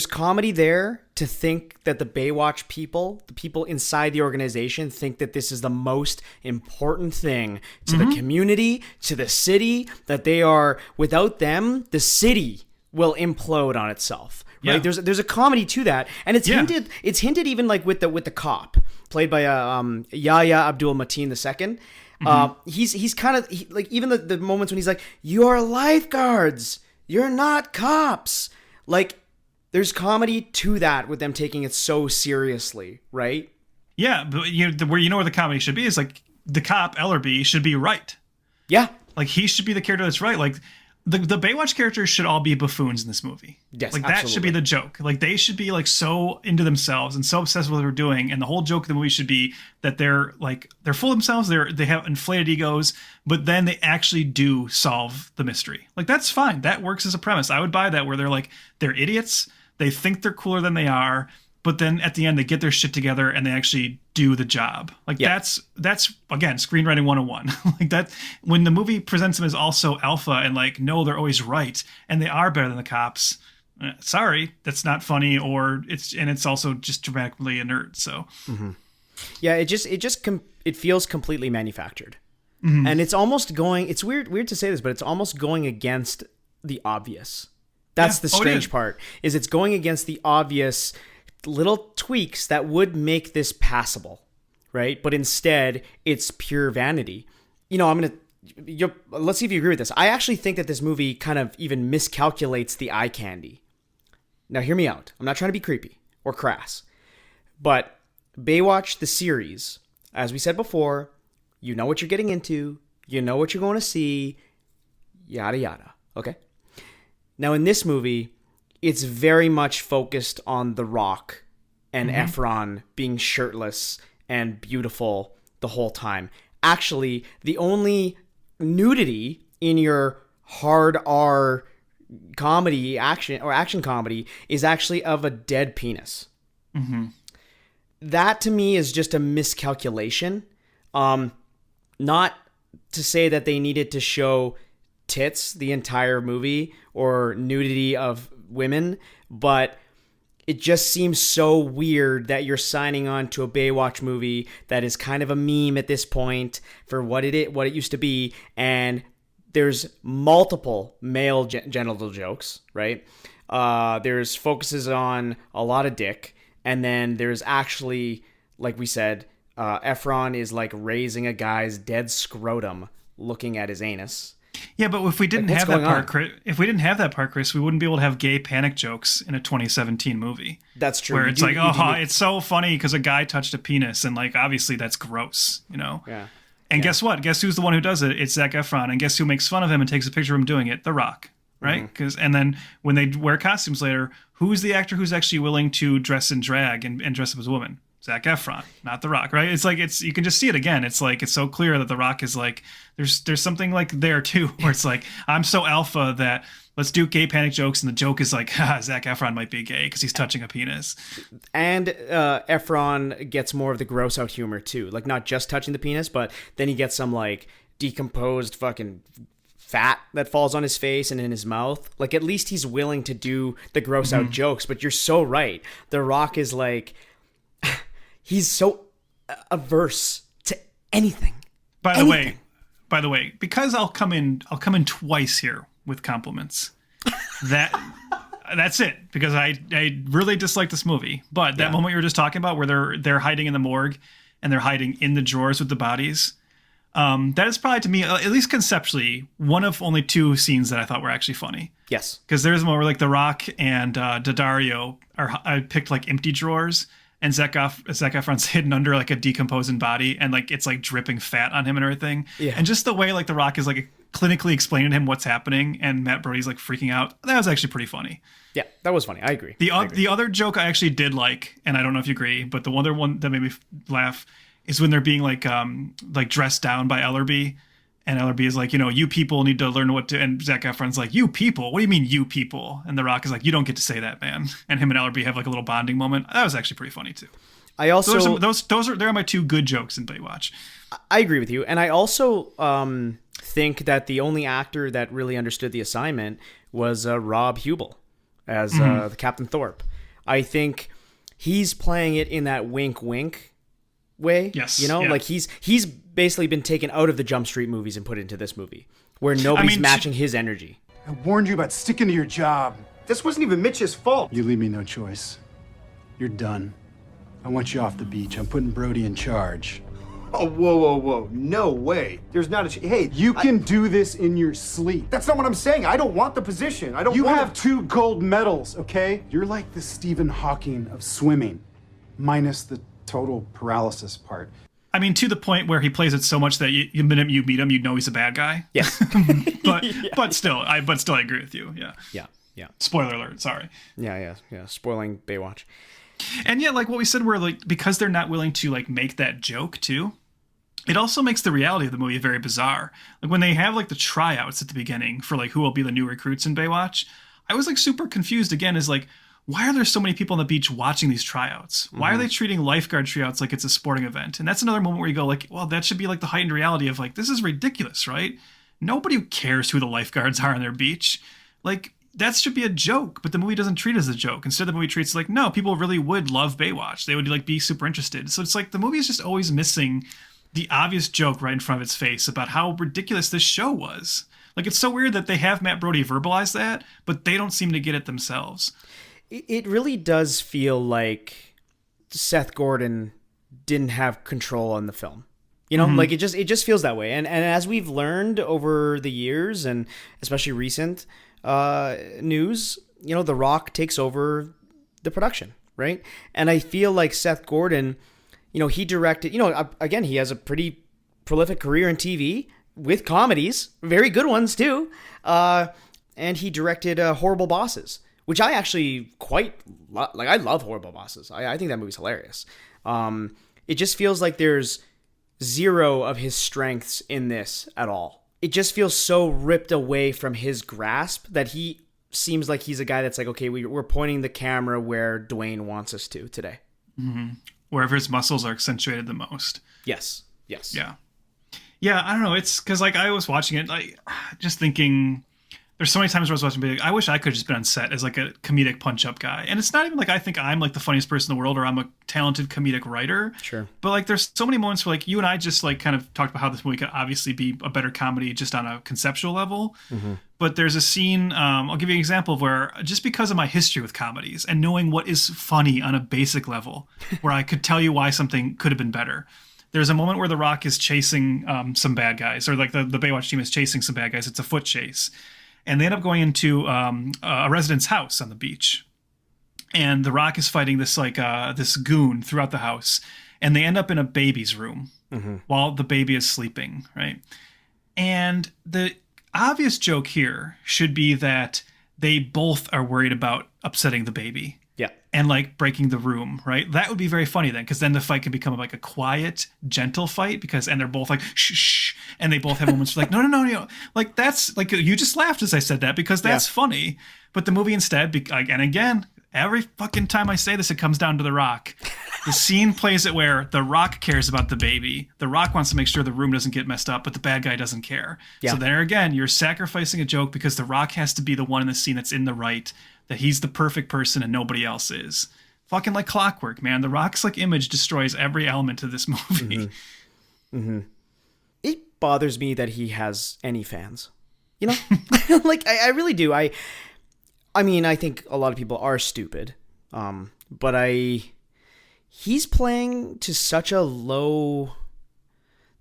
comedy there to think that the Baywatch people, the people inside the organization, think that this is the most important thing to the community, to the city, that they are, without them, the city will implode on itself. Right? Yeah. There's a comedy to that. And it's hinted even like with the cop, played by Yahya Abdul Mateen II. He's kind of like, even the moments when he's like, "You're lifeguards, you're not cops." Like, there's comedy to that with them taking it so seriously, right? Yeah, but where the comedy should be is like the cop Ellerby should be right. Yeah, like he should be the character that's right. Like the Baywatch characters should all be buffoons in this movie. Yes, like absolutely. That should be the joke. Like they should be like so into themselves and so obsessed with what they're doing. And the whole joke of the movie should be that they're full of themselves. They have inflated egos, but then they actually do solve the mystery. Like that's fine. That works as a premise. I would buy that, where they're idiots. They think they're cooler than they are, but then at the end they get their shit together and they actually do the job. Like that's again screenwriting 101. Like that, when the movie presents them as also alpha and like, no, they're always right and they are better than the cops. Sorry, that's not funny, or it's also just dramatically inert. So yeah, it feels completely manufactured. And it's almost going, it's weird to say this, but it's almost going against the obvious. That's the strange part, is it's going against the obvious little tweaks that would make this passable, right? But instead, it's pure vanity. Let's see if you agree with this. I actually think that this movie kind of even miscalculates the eye candy. Now, hear me out. I'm not trying to be creepy or crass, but Baywatch, the series, as we said before, you know what you're getting into, you know what you're going to see, yada, yada, okay? Now, in this movie, it's very much focused on The Rock and Efron being shirtless and beautiful the whole time. Actually, the only nudity in your hard R comedy, action comedy, is actually of a dead penis. That, to me, is just a miscalculation. Not to say that they needed to show tits the entire movie or nudity of women, but it just seems so weird that you're signing on to a Baywatch movie that is kind of a meme at this point for what it used to be, and there's multiple male genital jokes, right? There's focuses on a lot of dick, and then there's actually, like we said, Efron is like raising a guy's dead scrotum looking at his anus. Yeah, but if we didn't have that part, Chris, we wouldn't be able to have gay panic jokes in a 2017 movie. That's true. Where it's like, it's so funny because a guy touched a penis, and like obviously that's gross, Yeah. And guess what? Guess who's the one who does it? It's Zac Efron. And guess who makes fun of him and takes a picture of him doing it? The Rock, right? And then when they wear costumes later, who's the actor who's actually willing to dress in drag and dress up as a woman? Zac Efron, not The Rock, right? It's like, you can just see it again. It's like, it's so clear that The Rock is like, there's something like there too, where it's like, I'm so alpha that let's do gay panic jokes. And the joke is like, Zac Efron might be gay because he's touching a penis. And Efron gets more of the gross out humor too. Like not just touching the penis, but then he gets some like decomposed fucking fat that falls on his face and in his mouth. Like at least he's willing to do the gross out jokes, but you're so right. The Rock is like, he's so averse to anything. By the way, because I'll come in twice here with compliments. That's it, because I really dislike this movie. But that moment you were just talking about, where they're hiding in the morgue and they're hiding in the drawers with the bodies, that is probably, to me, at least conceptually, one of only two scenes that I thought were actually funny. Yes, because there's one where like The Rock and Daddario I picked like empty drawers. And Zac Efron's hidden under like a decomposing body, and like it's like dripping fat on him and everything. Yeah. And just the way like The Rock is like clinically explaining to him what's happening, and Matt Brody's like freaking out. That was actually pretty funny. Yeah, that was funny. I agree. The other joke I actually did like, and I don't know if you agree, but the other one that made me laugh is when they're being like dressed down by Ellerby. And Ellerby is like, you people need to learn what to... And Zac Efron's like, you people? What do you mean, you people? And The Rock is like, you don't get to say that, man. And him and Ellerby have like a little bonding moment. That was actually pretty funny, too. I also... They're my 2 good jokes in Baywatch. I agree with you. And I also think that the only actor that really understood the assignment was Rob Hubel as the Captain Thorpe. I think he's playing it in that wink-wink way. Yes. Like he's basically been taken out of the Jump Street movies and put into this movie where nobody's matching his energy. I warned you about sticking to your job. This wasn't even Mitch's fault. You leave me no choice. You're done. I want you off the beach. I'm putting Brody in charge. Oh, whoa. No way. There's not a... Hey, You can do this in your sleep. that's not what I'm saying. I don't want the position. You have 2 gold medals, okay? You're like the Stephen Hawking of swimming, minus the total paralysis part. I mean, to the point where he plays it so much that the minute you meet him, you know he's a bad guy. Yeah. but still, I agree with you. Yeah. Yeah. Spoiler alert. Sorry. Yeah. Spoiling Baywatch. And yeah, like what we said, where like because they're not willing to like make that joke too, it also makes the reality of the movie very bizarre. Like when they have like the tryouts at the beginning for like who will be the new recruits in Baywatch, I was like super confused again. Is like, why are there so many people on the beach watching these tryouts? Why are they treating lifeguard tryouts like it's a sporting event? And that's another moment where you go like, well, that should be like the heightened reality of like, this is ridiculous, right? Nobody cares who the lifeguards are on their beach. Like that should be a joke, but the movie doesn't treat it as a joke. Instead, the movie treats it like, no, people really would love Baywatch. They would like be super interested. So it's like the movie is just always missing the obvious joke right in front of its face about how ridiculous this show was. Like it's so weird that they have Matt Brody verbalize that, but they don't seem to get it themselves. It really does feel like Seth Gordon didn't have control on the film. Like it just feels that way. And as we've learned over the years, and especially recent news, The Rock takes over the production, right? And I feel like Seth Gordon, he directed, again, he has a pretty prolific career in TV with comedies, very good ones too. And he directed Horrible Bosses, which I actually quite like. I love Horrible Bosses. I think that movie's hilarious. It just feels like there's zero of his strengths in this at all. It just feels so ripped away from his grasp that he seems like he's a guy that's like, okay, we're pointing the camera where Dwayne wants us to today. Mm-hmm. Wherever his muscles are accentuated the most. Yes. Yeah, I don't know. It's because like I was watching it, like just thinking... There's so many times where I was watching, like, I wish I could have just been on set as like a comedic punch-up guy. And it's not even like I think I'm like the funniest person in the world or I'm a talented comedic writer. Sure. But like there's so many moments where like you and I just like kind of talked about how this movie could obviously be a better comedy just on a conceptual level. Mm-hmm. But there's a scene, I'll give you an example of where just because of my history with comedies and knowing what is funny on a basic level, where I could tell you why something could have been better. There's a moment where The Rock is chasing some bad guys, or like the Baywatch team is chasing some bad guys. It's a foot chase. And they end up going into a resident's house on the beach. And The Rock is fighting this like this goon throughout the house. And they end up in a baby's room while the baby is sleeping, right? And the obvious joke here should be that they both are worried about upsetting the baby. Yeah. And like breaking the room, right? That would be very funny then, because then the fight can become like a quiet, gentle fight and they're both like, shh, and they both have moments like, no. Like that's like, you just laughed as I said that because that's funny. But the movie instead, and again, every fucking time I say this, it comes down to The Rock. The scene plays it where The Rock cares about the baby. The Rock wants to make sure the room doesn't get messed up, but the bad guy doesn't care. Yeah. So there again, you're sacrificing a joke because The Rock has to be the one in the scene that's in the right, that he's the perfect person and nobody else is. Fucking like clockwork, man. The Rock's like image destroys every element of this movie. It bothers me that he has any fans. Like I really do. I mean, I think a lot of people are stupid. But he's playing to such the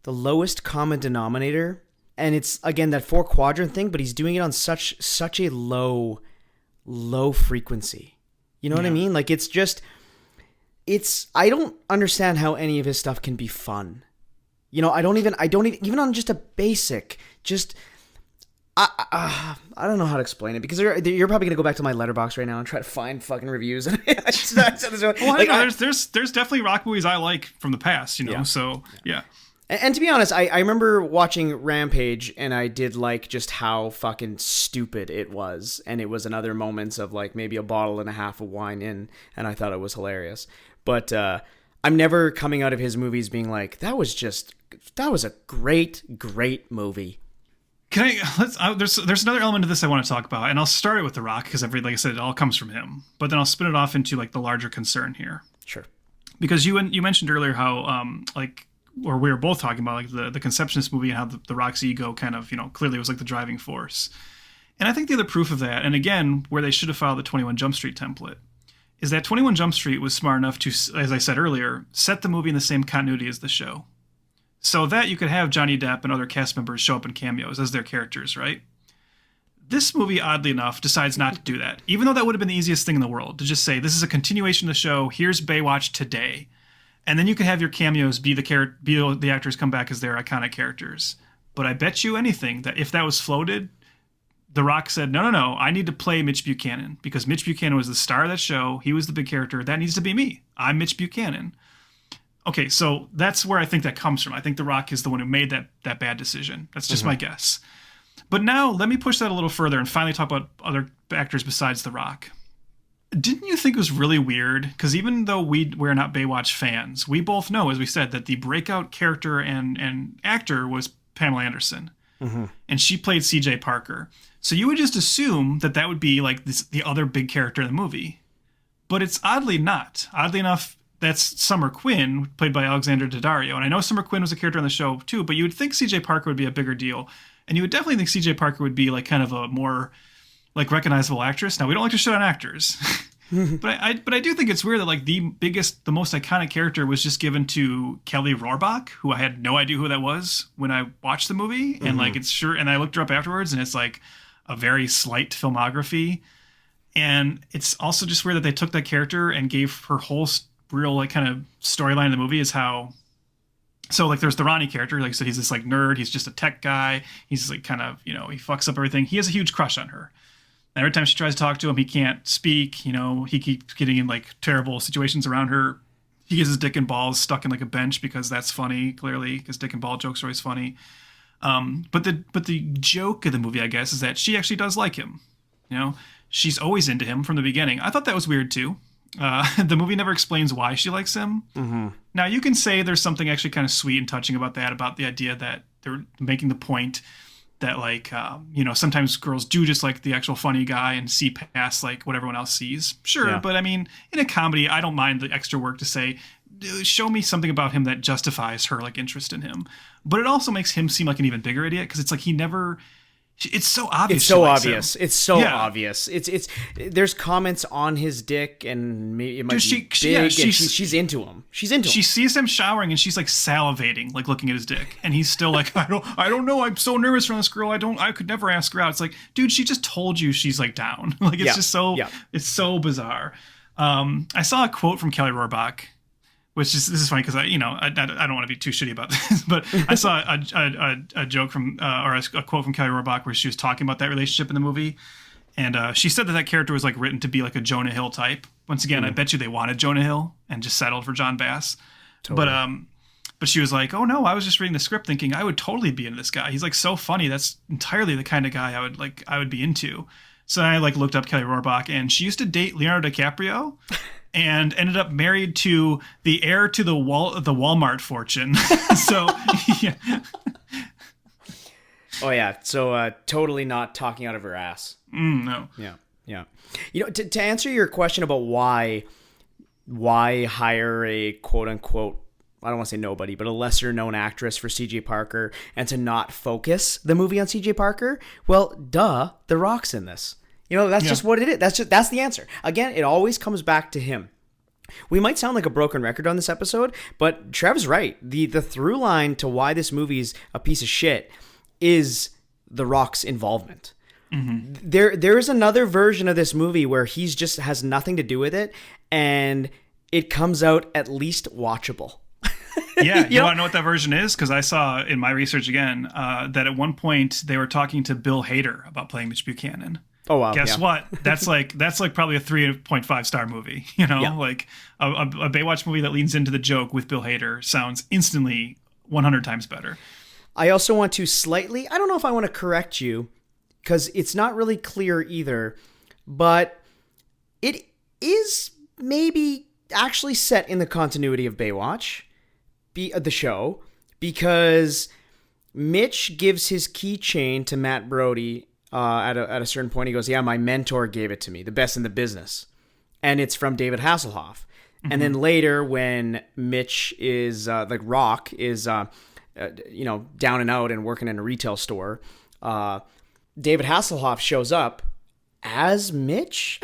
lowest common denominator. And it's again that 4-quadrant thing, but he's doing it on such a low frequency. You know what I mean? Like I don't understand how any of his stuff can be fun. I don't even on just a basic, just I don't know how to explain it because you're probably gonna go back to my letterbox right now and try to find fucking reviews. There's definitely rock movies I like from the past, Yeah. So yeah. And to be honest, I remember watching Rampage and I did like just how fucking stupid it was, and it was another moments of like maybe a bottle and a half of wine in, and I thought it was hilarious. But I'm never coming out of his movies being like that was a great movie. There's another element of this I want to talk about, and I'll start it with The Rock because like I said, it all comes from him. But then I'll spin it off into like the larger concern here. Sure. Because you mentioned earlier how or we were both talking about like the conception of this movie and how the Rock's ego kind of clearly was like the driving force. And I think the other proof of that, and again where they should have followed the 21 Jump Street template, is that 21 Jump Street was smart enough to, as I said earlier, set the movie in the same continuity as the show. So that you could have Johnny Depp and other cast members show up in cameos as their characters, right? This movie, oddly enough, decides not to do that, even though that would have been the easiest thing in the world, to just say, this is a continuation of the show, here's Baywatch today. And then you could have your cameos be the actors come back as their iconic characters. But I bet you anything that if that was floated, The Rock said, no, I need to play Mitch Buchanan, because Mitch Buchanan was the star of that show, he was the big character, that needs to be me. I'm Mitch Buchanan. Okay, so that's where I think that comes from. I think The Rock is the one who made that bad decision. That's just my guess. But now let me push that a little further and finally talk about other actors besides The Rock. Didn't you think it was really weird? Because even though we're not Baywatch fans, we both know, as we said, that the breakout character and actor was Pamela Anderson. Mm-hmm. And she played C.J. Parker. So you would just assume that would be like the other big character in the movie. But it's oddly not. Oddly enough, that's Summer Quinn, played by Alexandra Daddario. And I know Summer Quinn was a character on the show too, but you would think C.J. Parker would be a bigger deal. And you would definitely think C.J. Parker would be like kind of a more like recognizable actress. Now, we don't like to shit on actors. but I do think it's weird that like the most iconic character was just given to Kelly Rohrbach, who I had no idea who that was when I watched the movie. And like and I looked her up afterwards and it's like a very slight filmography. And it's also just weird that they took that character and gave her whole real like kind of storyline in the movie is how, so like there's the Ronnie character, like I said, he's this like nerd, he's just a tech guy, he's like kind of, he fucks up everything. He has a huge crush on her. And every time she tries to talk to him, he can't speak, he keeps getting in like terrible situations around her. He gets his dick and balls stuck in like a bench because that's funny, clearly, because dick and ball jokes are always funny. But the joke of the movie, I guess, is that she actually does like him. She's always into him from the beginning. I thought that was weird too. The movie never explains why she likes him. Mm-hmm. Now, you can say there's something actually kind of sweet and touching about that, about the idea that they're making the point that, like, sometimes girls do just like the actual funny guy and see past, like, what everyone else sees. Sure, yeah. But, I mean, in a comedy, I don't mind the extra work to say, show me something about him that justifies her, like, interest in him. But it also makes him seem like an even bigger idiot, because it's like he never... It's so obvious. It's so obvious. It's so obvious. It's there's comments on his dick and maybe it might be big, and she's into him. She's into him. She sees him showering and she's like salivating, like looking at his dick, and he's still like, I don't know. I'm so nervous from this girl. I could never ask her out. It's like, dude, she just told you she's like down. Like it's just so it's so bizarre. I saw a quote from Kelly Rohrbach, which is, this is funny because I don't want to be too shitty about this, but I saw a joke from or a quote from Kelly Rohrbach where she was talking about that relationship in the movie, and she said that character was like written to be like a Jonah Hill type. Once again, I bet you they wanted Jonah Hill and just settled for John Bass. Totally. But she was like, oh no, I was just reading the script thinking I would totally be into this guy. He's like so funny. That's entirely the kind of guy I would be into. So I like looked up Kelly Rohrbach, and she used to date Leonardo DiCaprio. And ended up married to the heir to the Walmart fortune. So, yeah. Oh yeah. So totally not talking out of her ass. No. Yeah. To answer your question about why hire a quote unquote, I don't want to say nobody, but a lesser known actress for CJ Parker and to not focus the movie on CJ Parker. Well, duh, The Rock's in this. That's just what it is. That's the answer. Again, it always comes back to him. We might sound like a broken record on this episode, but Trev's right. The through line to why this movie's a piece of shit is The Rock's involvement. Mm-hmm. There is another version of this movie where he's just has nothing to do with it, and it comes out at least watchable. Yeah, you want to know what that version is? Because I saw in my research again that at one point they were talking to Bill Hader about playing Mitch Buchanan. Oh wow! Guess what? That's like probably a 3.5 star movie. You know, like a Baywatch movie that leans into the joke with Bill Hader sounds instantly 100 times better. I also want to slightly, I don't know if I want to correct you because it's not really clear either, but it is maybe actually set in the continuity of Baywatch, the show, because Mitch gives his keychain to Matt Brody at a certain point. He goes, yeah, my mentor gave it to me, the best in the business. And it's from David Hasselhoff. Mm-hmm. And then later when Mitch is, Rock is, down and out and working in a retail store, David Hasselhoff shows up as Mitch.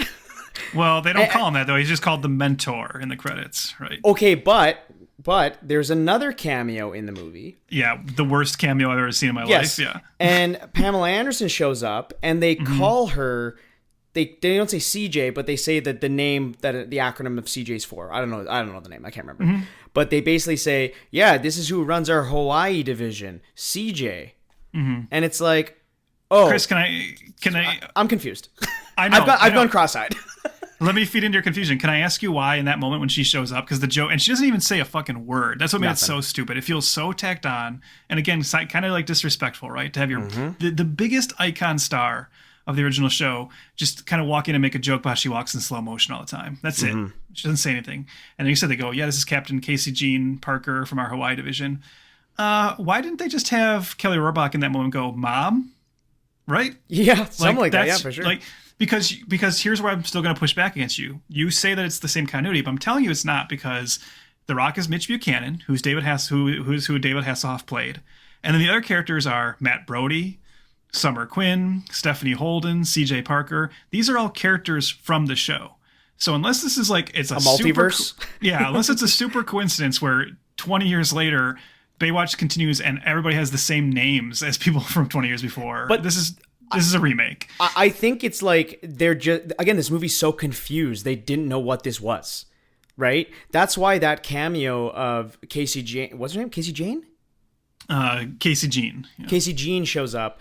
Well, they don't call him that, though. He's just called the mentor in the credits, right? Okay, but there's another cameo in the movie. Yeah, the worst cameo I've ever seen in my life. Yeah. And Pamela Anderson shows up, and they call her... They don't say CJ, but they say that the name, that the acronym of CJ's for. I don't know the name. I can't remember. Mm-hmm. But they basically say, yeah, this is who runs our Hawaii division, CJ. Mm-hmm. And it's like, oh, Chris, can I? I'm confused. I know. I've gone cross-eyed. Let me feed into your confusion. Can I ask you why in that moment when she shows up? Because the joke, and she doesn't even say a fucking word. That's what made it so stupid. It feels so tacked on, and again, kind of like disrespectful, right? To have your the biggest icon star of the original show just kind of walk in and make a joke about how she walks in slow motion all the time. That's it. She doesn't say anything. And then you said they go, yeah, this is Captain Casey Jean Parker from our Hawaii division. Why didn't they just have Kelly Rohrbach in that moment go, Mom? Right? Yeah, something like that. Yeah, for sure. Like, because here's where I'm still going to push back against you. You say that it's the same continuity, but I'm telling you it's not, because The Rock is Mitch Buchanan, who David Hasselhoff played. And then the other characters are Matt Brody, Summer Quinn, Stephanie Holden, CJ Parker. These are all characters from the show. So unless this is like it's a multiverse, unless it's a super coincidence where 20 years later Baywatch continues and everybody has the same names as people from 20 years before. But this is a remake. I think it's like they're just, again, this movie's so confused. They didn't know what this was, right? That's why that cameo of Casey Jane, what's her name? Casey Jane? Casey Jean. Yeah. Casey Jean shows up.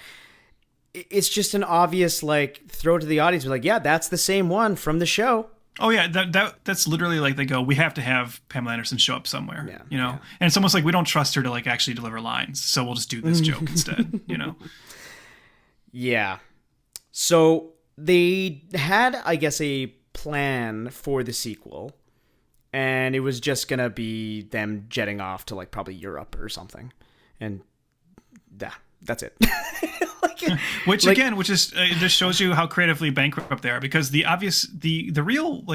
It's just an obvious throw to the audience. We're like, yeah, that's the same one from the show. Oh yeah, that's literally like they go, we have to have Pamela Anderson show up somewhere. Yeah, and it's almost like we don't trust her to actually deliver lines, so we'll just do this joke instead. Yeah. So they had, I guess, a plan for the sequel, and it was just gonna be them jetting off to probably Europe or something, and that's it. Which just shows you how creatively bankrupt they are, because the real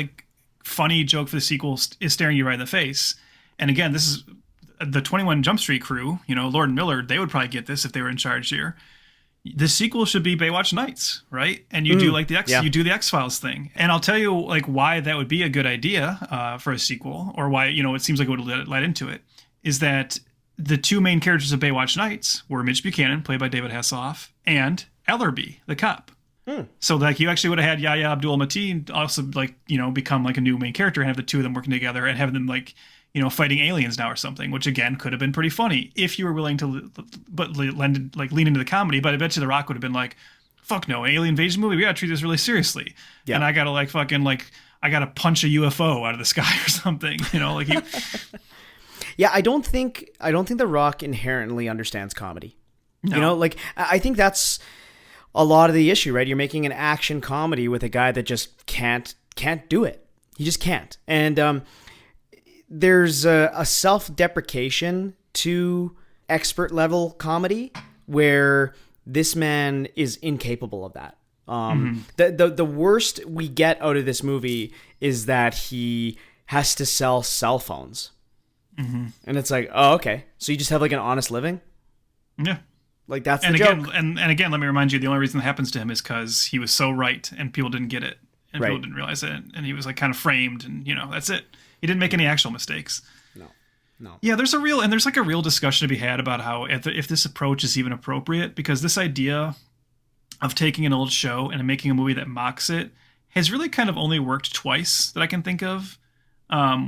funny joke for the sequel is staring you right in the face. And again, this is the 21 Jump Street crew, Lord and Miller, they would probably get this if they were in charge here. The sequel should be Baywatch Nights, right? And you do you do the X-Files thing. And I'll tell you why that would be a good idea for a sequel, or why it seems like it would lead into it, is that the two main characters of Baywatch Nights were Mitch Buchanan, played by David Hasselhoff, and Ellerby, the cop. So you actually would have had Yahya Abdul-Mateen also become a new main character and have the two of them working together and have them fighting aliens now or something, which again could have been pretty funny if you were willing to lean into the comedy. But I bet you The Rock would have been like, fuck no, alien invasion movie, we gotta treat this really seriously. Yeah. And I gotta I gotta punch a UFO out of the sky or something, Yeah, I don't think The Rock inherently understands comedy. No. I think that's a lot of the issue, right? You're making an action comedy with a guy that just can't do it. He just can't. And there's a self-deprecation to expert level comedy where this man is incapable of that. The worst we get out of this movie is that he has to sell cell phones. Mm-hmm. And it's like, oh, okay. So you just have an honest living? Yeah. That's the joke. And again, let me remind you, the only reason that happens to him is because he was so right and people didn't get it. And people didn't realize it. And he was kind of framed and, that's it. He didn't make any actual mistakes. No. Yeah, there's a real discussion to be had about how if this approach is even appropriate, because this idea of taking an old show and making a movie that mocks it has really kind of only worked twice that I can think of,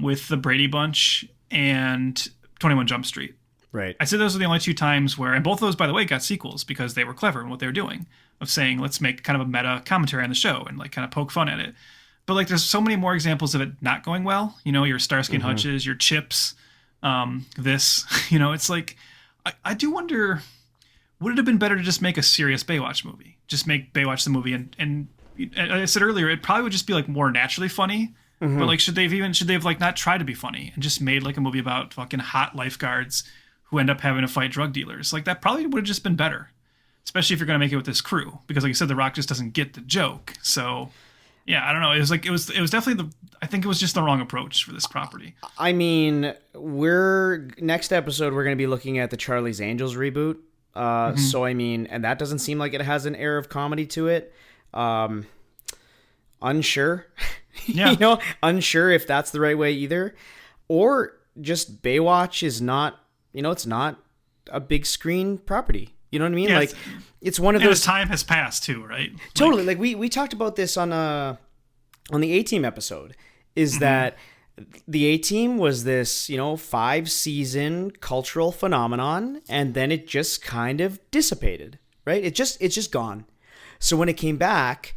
with the Brady Bunch and 21 Jump Street. Right. I'd say those are the only 2 times where, and both of those, by the way, got sequels because they were clever in what they were doing, of saying, let's make kind of a meta commentary on the show and like kind of poke fun at it. But like, there's so many more examples of it not going well. You know, your Starsky and Hutches, your Chips, this, you know, it's like, I do wonder, would it have been better to just make a serious Baywatch movie? Just make Baywatch the movie, and I said earlier, it probably would just be like more naturally funny. But like, should they have like not tried to be funny and just made like a movie about fucking hot lifeguards who end up having to fight drug dealers? Like, that probably would have just been better, especially if you're going to make it with this crew, because like you said, The Rock just doesn't get the joke. So yeah, I don't know. It was definitely I think it was just the wrong approach for this property. I mean, next episode, we're going to be looking at the Charlie's Angels reboot. So I mean, and that doesn't seem like it has an air of comedy to it. Unsure. Yeah. You know, unsure if that's the right way either. Or just Baywatch is not, you know, it's not a big screen property. You know what I mean? Yeah, like, it's one of those. Time has passed too, right? Totally. Like we talked about this on the A-Team episode, is that the A-Team was this, you know, 5-season cultural phenomenon, and then it just kind of dissipated, right? It's just gone. So when it came back,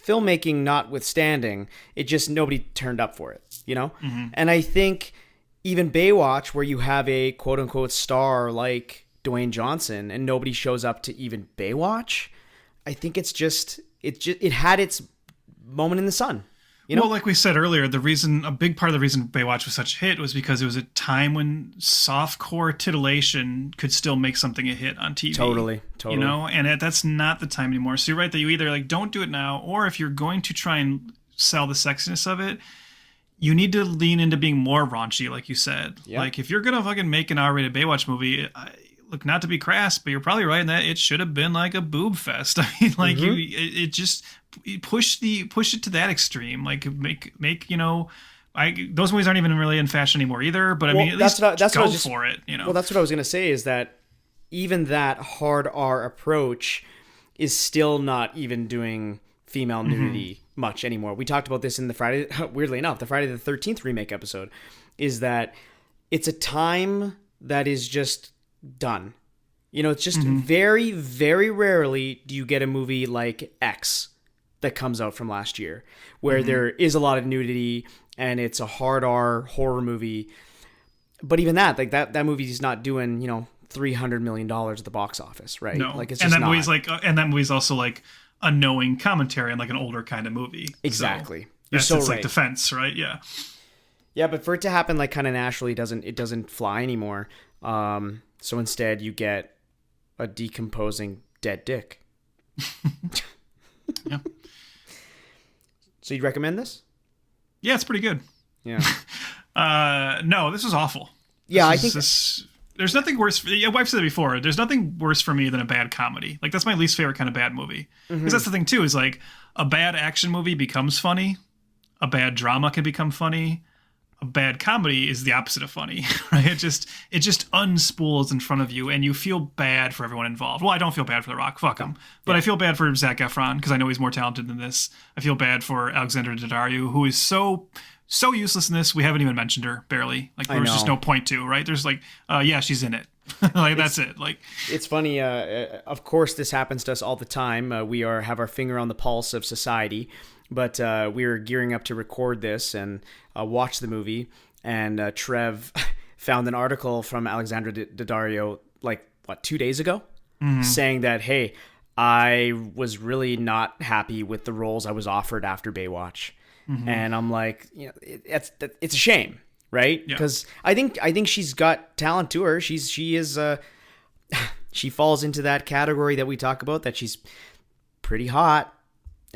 filmmaking notwithstanding, it just, nobody turned up for it, you know? And I think even Baywatch, where you have a quote unquote star like Dwayne Johnson and nobody shows up to even Baywatch, I think it had its moment in the sun. You know? Well, like we said earlier, a big part of the reason Baywatch was such a hit was because it was a time when softcore titillation could still make something a hit on TV. Totally. You know, and that's not the time anymore. So you're right that you either like don't do it now, or if you're going to try and sell the sexiness of it, you need to lean into being more raunchy, like you said. Yeah. Like, if you're gonna fucking make an R-rated Baywatch movie, look, not to be crass, but you're probably right in that it should have been like a boob fest. I mean, like it just push it to that extreme. Like make you know, those movies aren't even really in fashion anymore either. But I mean, at least go for it. You know. Well, that's what I was gonna say, is that even that hard R approach is still not even doing female nudity much anymore. We talked about this in weirdly enough, the Friday the 13th remake episode, is that it's a time that is just done. You know, it's just very, very rarely do you get a movie like X that comes out from last year, where there is a lot of nudity and it's a hard R horror movie. But even that, like that movie is not doing, you know, $300 million at the box office, right? No. Like, it's and just that movie's like, and that movie's also like a knowing commentary on like an older kind of movie. Exactly. So You're so it's right. like defense, right? Yeah. Yeah, but for it to happen like kind of naturally, it doesn't fly anymore. So instead, you get a decomposing dead dick. Yeah. So you'd recommend this? Yeah, it's pretty good. Yeah. No, this is awful. Yeah, I think there's nothing worse. I've said it before. There's nothing worse for me than a bad comedy. Like, that's my least favorite kind of bad movie. Because that's the thing too. Is like, a bad action movie becomes funny. A bad drama can become funny. A bad comedy is the opposite of funny, right? It just unspools in front of you, and you feel bad for everyone involved. Well, I don't feel bad for The Rock, fuck him, but I feel bad for Zac Efron because I know he's more talented than this. I feel bad for Alexandra Daddario, who is so useless in this. We haven't even mentioned her, barely. Like, there's just no point to, right? There's like, yeah, she's in it. Like, that's it. Like, it's funny. Of course, this happens to us all the time. We have our finger on the pulse of society. But we were gearing up to record this and watch the movie, and Trev found an article from Alexandra Daddario, 2 days ago, saying that, hey, I was really not happy with the roles I was offered after Baywatch. And I'm like, you know, it's a shame, right? Because I think she's got talent to her. She falls into that category that we talk about, that she's pretty hot.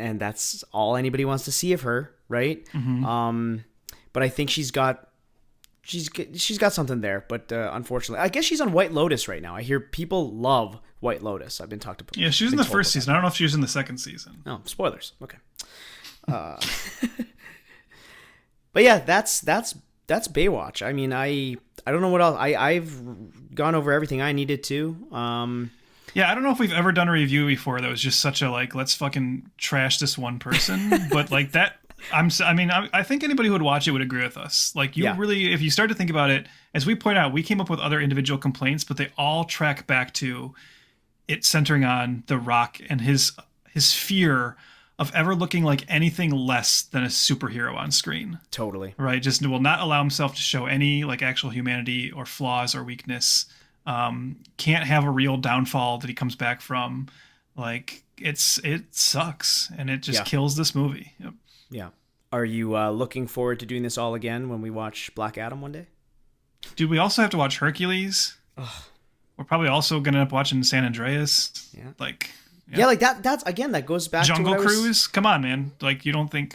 And that's all anybody wants to see of her, right? But I think she's got something there. But unfortunately, I guess she's on White Lotus right now. I hear people love White Lotus. I've been talked about. Yeah, she was in the first season. I don't know if she was in the second season. No, spoilers. Okay. But yeah, that's Baywatch. I mean, I don't know what else. I've gone over everything I needed to. Yeah, I don't know if we've ever done a review before that was just such a, like, let's fucking trash this one person. But, like, that I think anybody who would watch it would agree with us. Like, you really, if you start to think about it, as we point out, we came up with other individual complaints, but they all track back to it centering on The Rock and his fear of ever looking like anything less than a superhero on screen. Totally. Right? Just will not allow himself to show any like actual humanity or flaws or weakness. Can't have a real downfall that he comes back from. Like, it sucks, and it just kills this movie. Yep. Yeah. Are you looking forward to doing this all again when we watch Black Adam one day? Dude, we also have to watch Hercules. Ugh. We're probably also going to end up watching San Andreas. Yeah. Like... Yeah, like that's again, that goes back Jungle to Cruise. Come on, man! Like, you don't think?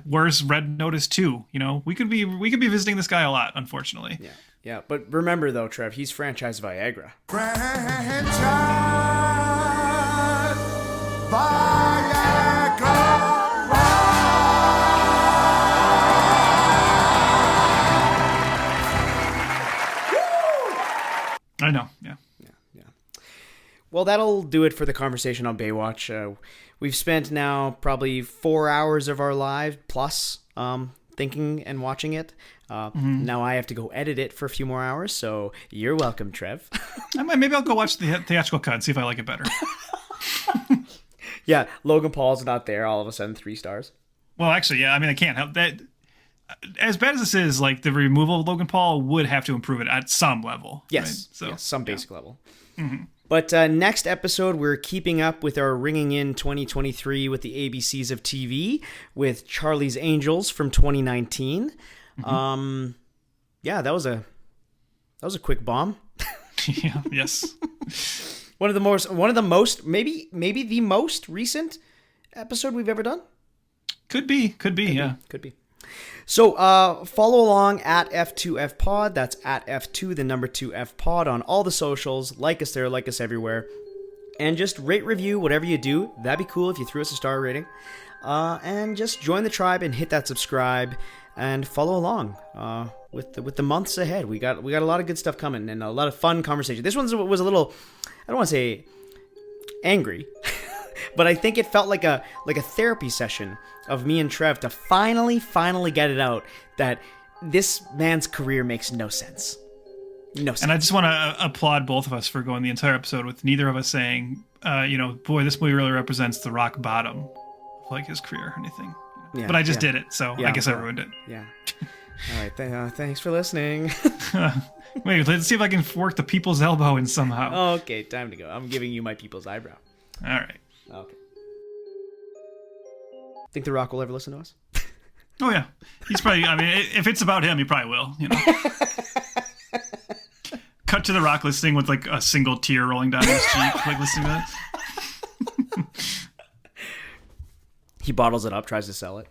Where's Red Notice 2? You know, we could be visiting this guy a lot, unfortunately. Yeah. But remember though, Trev, he's franchised Viagra. Franchise Viagra. I know. Yeah. Well, that'll do it for the conversation on Baywatch. We've spent now probably 4 hours of our lives plus thinking and watching it. Now I have to go edit it for a few more hours, so you're welcome, Trev. Maybe I'll go watch the theatrical cut and see if I like it better. Yeah, Logan Paul's not there. All of a sudden, 3 stars. Well, actually, yeah. I mean, I can't help that. As bad as this is, like, the removal of Logan Paul would have to improve it at some level. Yes, right? So, yes, some basic level. Mm-hmm. But next episode, we're keeping up with our Ringing In 2023 with the ABCs of TV with Charlie's Angels from 2019. Mm-hmm. Yeah, that was a quick bomb. Yeah. Yes. One of the most, maybe the most recent episode we've ever done. Could be. Could be. So follow along at F2F Pod. That's at F2, the number 2F Pod on all the socials. Like us there, like us everywhere. And just rate, review, whatever you do. That'd be cool if you threw us a star rating. And just join the tribe and hit that subscribe and follow along with the months ahead. We got a lot of good stuff coming and a lot of fun conversation. This one was a little, I don't want to say angry, but I think it felt like a therapy session of me and Trev to finally get it out that this man's career makes no sense. No sense. And I just want to applaud both of us for going the entire episode with neither of us saying, boy, this movie really represents the rock bottom of like his career or anything. Yeah, but I just did it, so I guess I ruined it. Yeah. All right. Thanks for listening. Wait, let's see if I can work the people's elbow in somehow. Okay, time to go. I'm giving you my people's eyebrow. All right. Okay. Think The Rock will ever listen to us? Oh, yeah. He's probably, I mean, if it's about him, he probably will, you know. Cut to The Rock listening with, like, a single tear rolling down his cheek, like, listening to that. He bottles it up, tries to sell it.